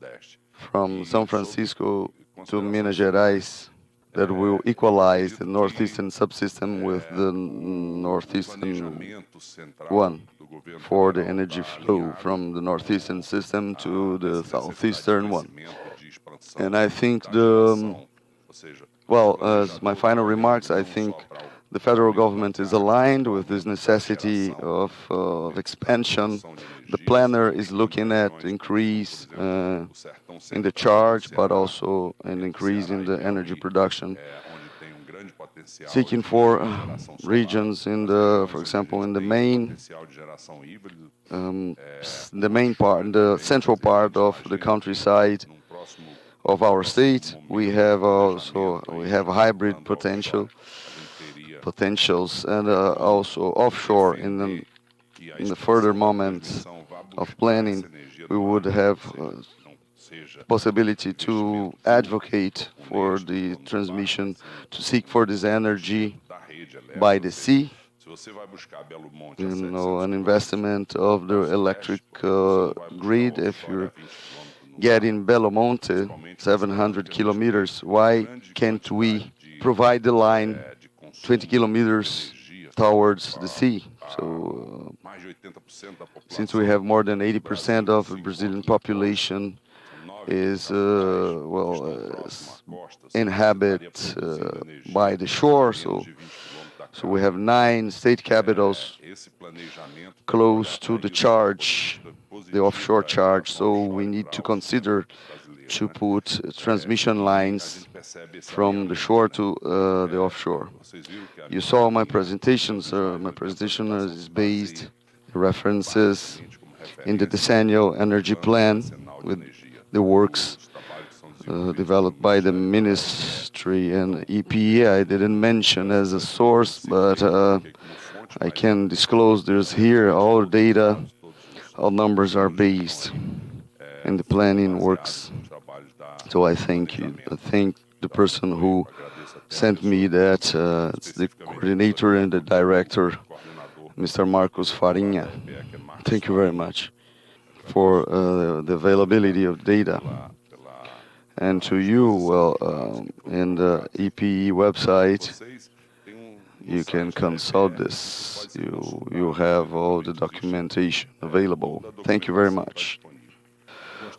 B: from São Francisco to Minas Gerais, that will equalize the northeastern subsystem with the northeastern one for the energy flow from the northeastern system to the southeastern one. And I think as my final remarks, I think the federal government is aligned with this necessity of expansion. The planner is looking at increase in the charge, but also an increase in the energy production, seeking for regions in for example, in the central part of the countryside of our state. We have hybrid potentials and also offshore in the further moments of planning. We would have possibility to advocate for the transmission, to seek for this energy by the sea. An investment of the electric grid. If you're getting Belo Monte, 700 kilometers, why can't we provide the line 20 kilometers towards the sea? So, since we have more than 80% of the Brazilian population is inhabit by the shore, so we have 9 state capitals close to the charge, the offshore charge. So we need to consider to put transmission lines from the shore to the offshore. You saw my presentation, sir. My presentation is based references in the decennial energy plan with the works developed by the ministry and EPE. I didn't mention as a source, but I can disclose there's here all data, all numbers are based in the planning works. So I thank you. I thank the person who sent me that. It's the coordinator and the director, Mr. Marcos Farinha. Thank you very much for the availability of data. And to you, well, in the EPE website,
G: Vocês têm no
B: you can
G: site,
B: consult
G: né,
B: this.
G: pode ser consultado,
B: You have all the
G: eventualmente
B: documentation
G: toda
B: available.
G: a
B: Thank you very
G: documentação está
B: much.
G: disponível.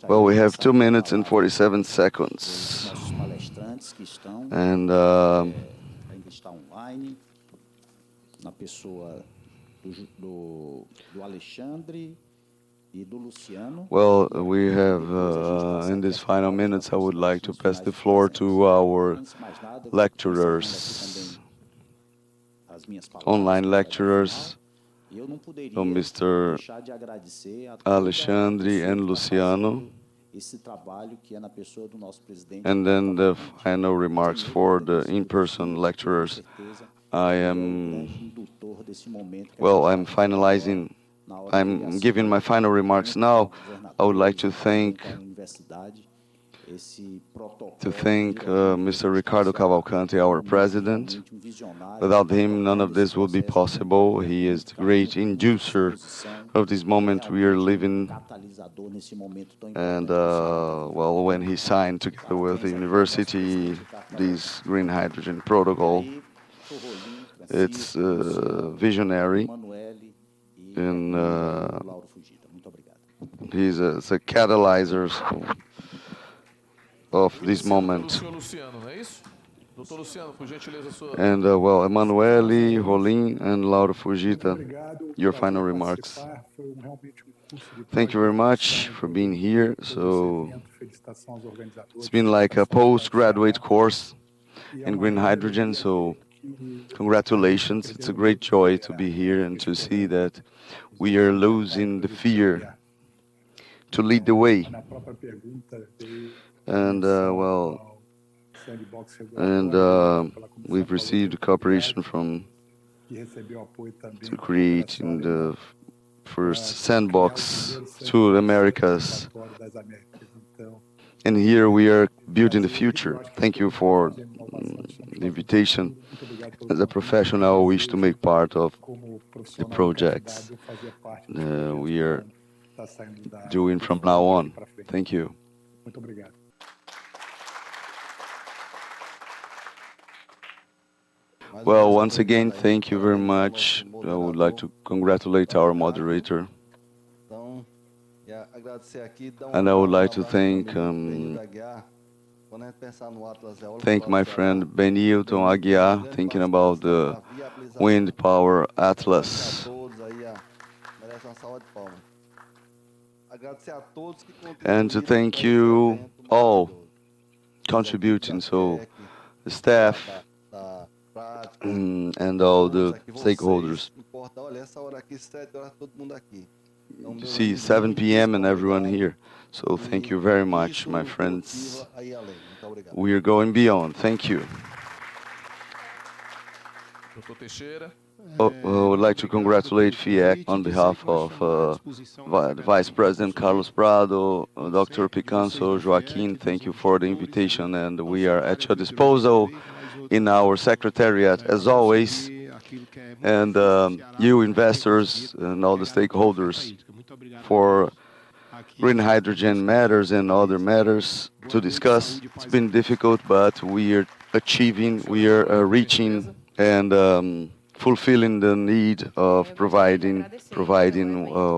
B: Well, we have 2
E: Gostaria de
B: minutes and
E: passar a
B: 47
E: palavra
B: seconds.
E: para os nossos palestrantes que estão,
B: And
E: ainda está online, na pessoa do Alexandre e do Luciano.
B: well, we have, in these final minutes, I would like to pass the floor to our
E: Antes de mais nada,
B: lecturers,
E: encerrando aqui também as minhas palavras
B: online
E: para
B: lecturers,
E: e eu não poderia
B: so Mr.
E: deixar de agradecer a toda a
B: Alexandre
E: pessoa
B: and
E: que está
B: Luciano.
E: fazendo esse trabalho que é na pessoa do nosso presidente.
B: And then the final
E: Ademir,
B: remarks
E: toda
B: for
E: a
B: the
E: pessoa
B: in-person
E: que,
B: lecturers.
E: com certeza,
B: I
E: é o
B: am,
E: grande indutor desse momento que a
B: well,
E: gente
B: I'm
E: está vivendo
B: finalizing,
E: agora, na hora que ele
B: I'm giving my final remarks now. I would like to thank Mr. Ricardo Cavalcante, our president. Without him, none of this would be possible. He is the great inducer of this moment we are living. And, well, when he signed together with the university this green hydrogen protocol, it's visionary. And he's a catalyzer of this moment. And, well, Emanuele, Rolim, and Laura Fujita, your final remarks. Thank you very much for being here. So it's been like a postgraduate course in green hydrogen, so congratulations. It's a great joy to be here and to see that we are losing the fear to lead the way. And, well, and we've received cooperation from to create in the first sandbox to the Americas. And here we are building the future. Thank you for the invitation. As a professional, I wish to make part of the projects we are doing from now on. Thank you. Well, once again, thank you very much. I would like to congratulate our moderator. And I would like to thank my friend Benilton Aguiar, thinking about the wind power atlas. And to thank you all contributing, so the staff and all the stakeholders. You see, 7 p.m. and everyone here. So thank you very much, my friends. We are going beyond. Thank you. I would like to congratulate Fiec on behalf of the Vice President Carlos Prado, Dr. Picanso, Joaquin. Thank you for the invitation, and we are at your disposal in our secretariat as always. And you investors and all the stakeholders for green hydrogen matters and other matters to discuss. It's been difficult, but we are achieving, we are reaching and fulfilling the need of providing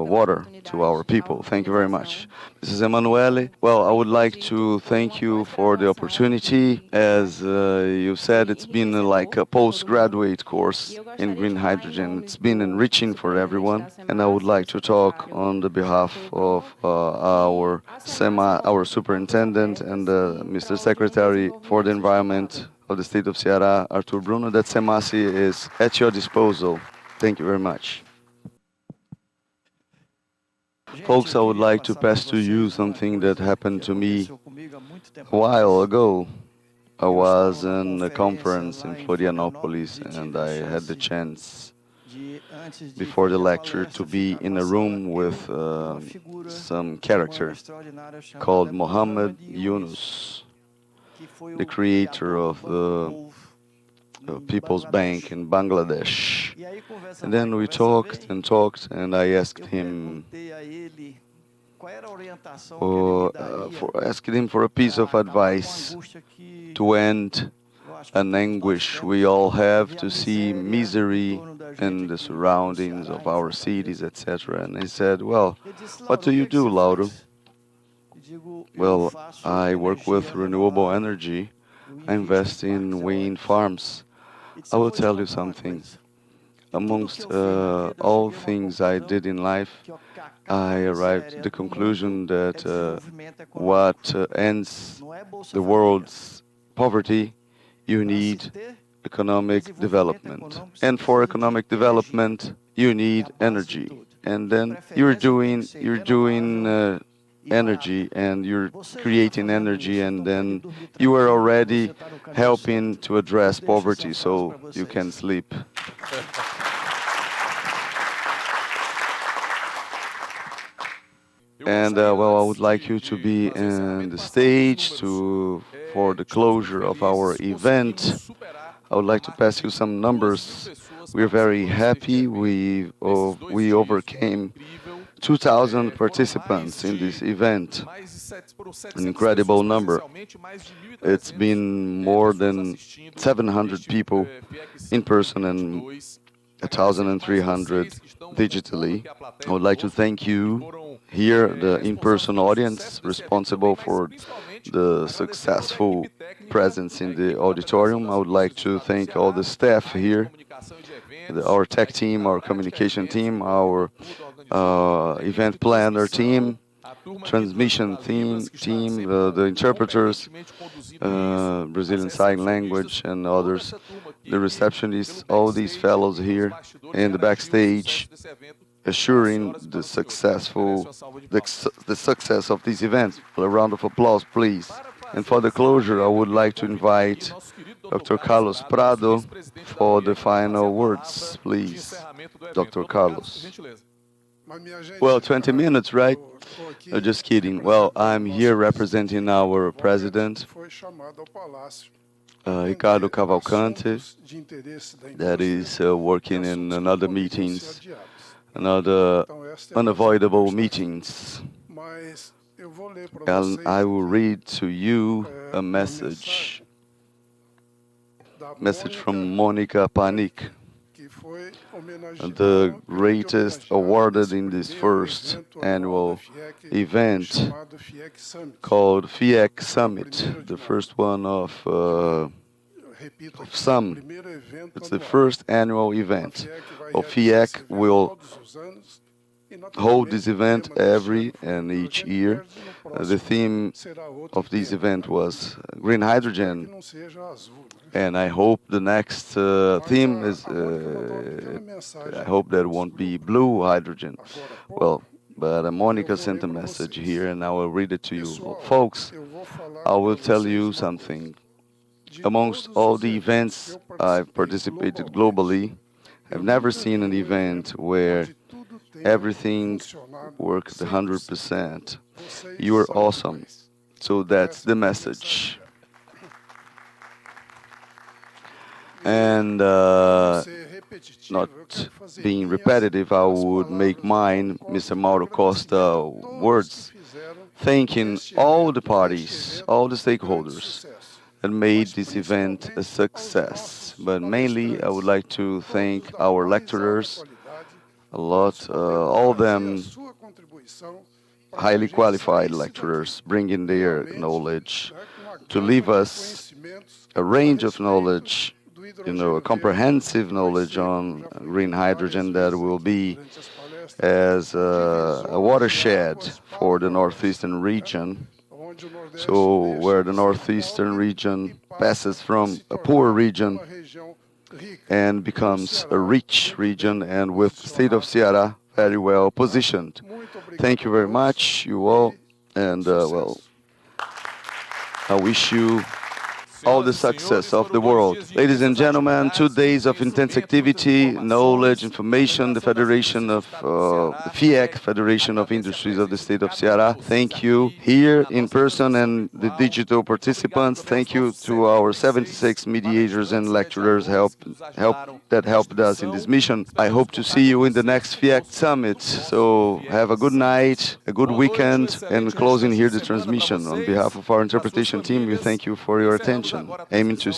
B: water to our people. Thank you very much. This is Emanuele. Well, I would like to thank you for the opportunity. As you said, it's been like a postgraduate course in green hydrogen. It's been enriching for everyone. And I would like to talk on the behalf of our superintendent and Mr. Secretary for the Environment of the state of Ceará, Arthur Bruno, that SEMASI is at your disposal. Thank you very much. Folks, I would like to pass to you something that happened to me a while ago. I was in a conference in Florianopolis and I had the chance before the lecture to be in a room with some character called Mohammed Yunus, the creator of the People's Bank in Bangladesh. And then we talked and talked, and I asked him for asking him for a piece of advice to end an anguish we all have to see misery in the surroundings of our cities, etc. And he said, well, what do you do, Lauro? Well, I work with renewable energy. I invest in wind farms. I will tell you something. Amongst all things I did in life, I arrived at the conclusion that what ends the world's poverty, you need economic development. And for economic development, you need energy. And then you're doing energy and you're creating energy, and then you are already helping to address poverty so you can sleep. And well, I would like you to be in the stage for the closure of our event. I would like to pass you some numbers. We're very happy. We overcame 2,000 participants in this event, an incredible number. It's been more than 700 people in person and 1,300 digitally. I would like to thank you here, the in-person audience responsible for the successful presence in the auditorium. I would like to thank all the staff here, our tech team, our communication team, our event planner team, transmission team, the interpreters, Brazilian Sign Language and others, the receptionists, all these fellows here in the backstage, assuring the success of these events. A round of applause, please. And for the closure, I would like to invite Dr. Carlos Prado for the final words, please. Dr. Carlos. Well, 20 minutes, right? No, just kidding. Well, I'm here representing our president, Ricardo Cavalcante, that is working in another meetings, another unavoidable meetings. And I will read to you a message from Monica Panic, the greatest awarded in this first annual event called Fiec Summit, the first one of some. It's the first annual event. Well, Fiec will hold this event every and each year. The theme of this event was green hydrogen, and I hope the next theme is, I hope that won't be blue hydrogen. Well, but Monica sent a message here, and I will read it to you. Well, folks, I will tell you something. Amongst all the events I've participated globally, I've never seen an event where everything worked 100%. You are awesome. So that's the message. And not being repetitive, I would make mine Mr. Mauro Costa words, thanking all the parties, all the stakeholders that made this event a success. But mainly, I would like to thank our lecturers, a lot, all of them highly qualified lecturers, bringing their knowledge to leave us a range of knowledge, a comprehensive knowledge on green hydrogen that will be as a watershed for the northeastern region. So where the northeastern region passes from a poor region and becomes a rich region, and with the state of Ceará very well positioned. Thank you very much, you all, and well, I wish you all the success of the world. Ladies and gentlemen, 2 days of intense activity, knowledge, information, the Federation of the Fiec, Federation of Industries of the State of Ceará. Thank you here in person and the digital participants. Thank you to our 76 mediators and lecturers that helped us in this mission. I hope to see you in the next Fiec Summit. So have a good night, a good weekend, and closing here the transmission. On behalf of our interpretation team, we thank you for your attention. Aiming to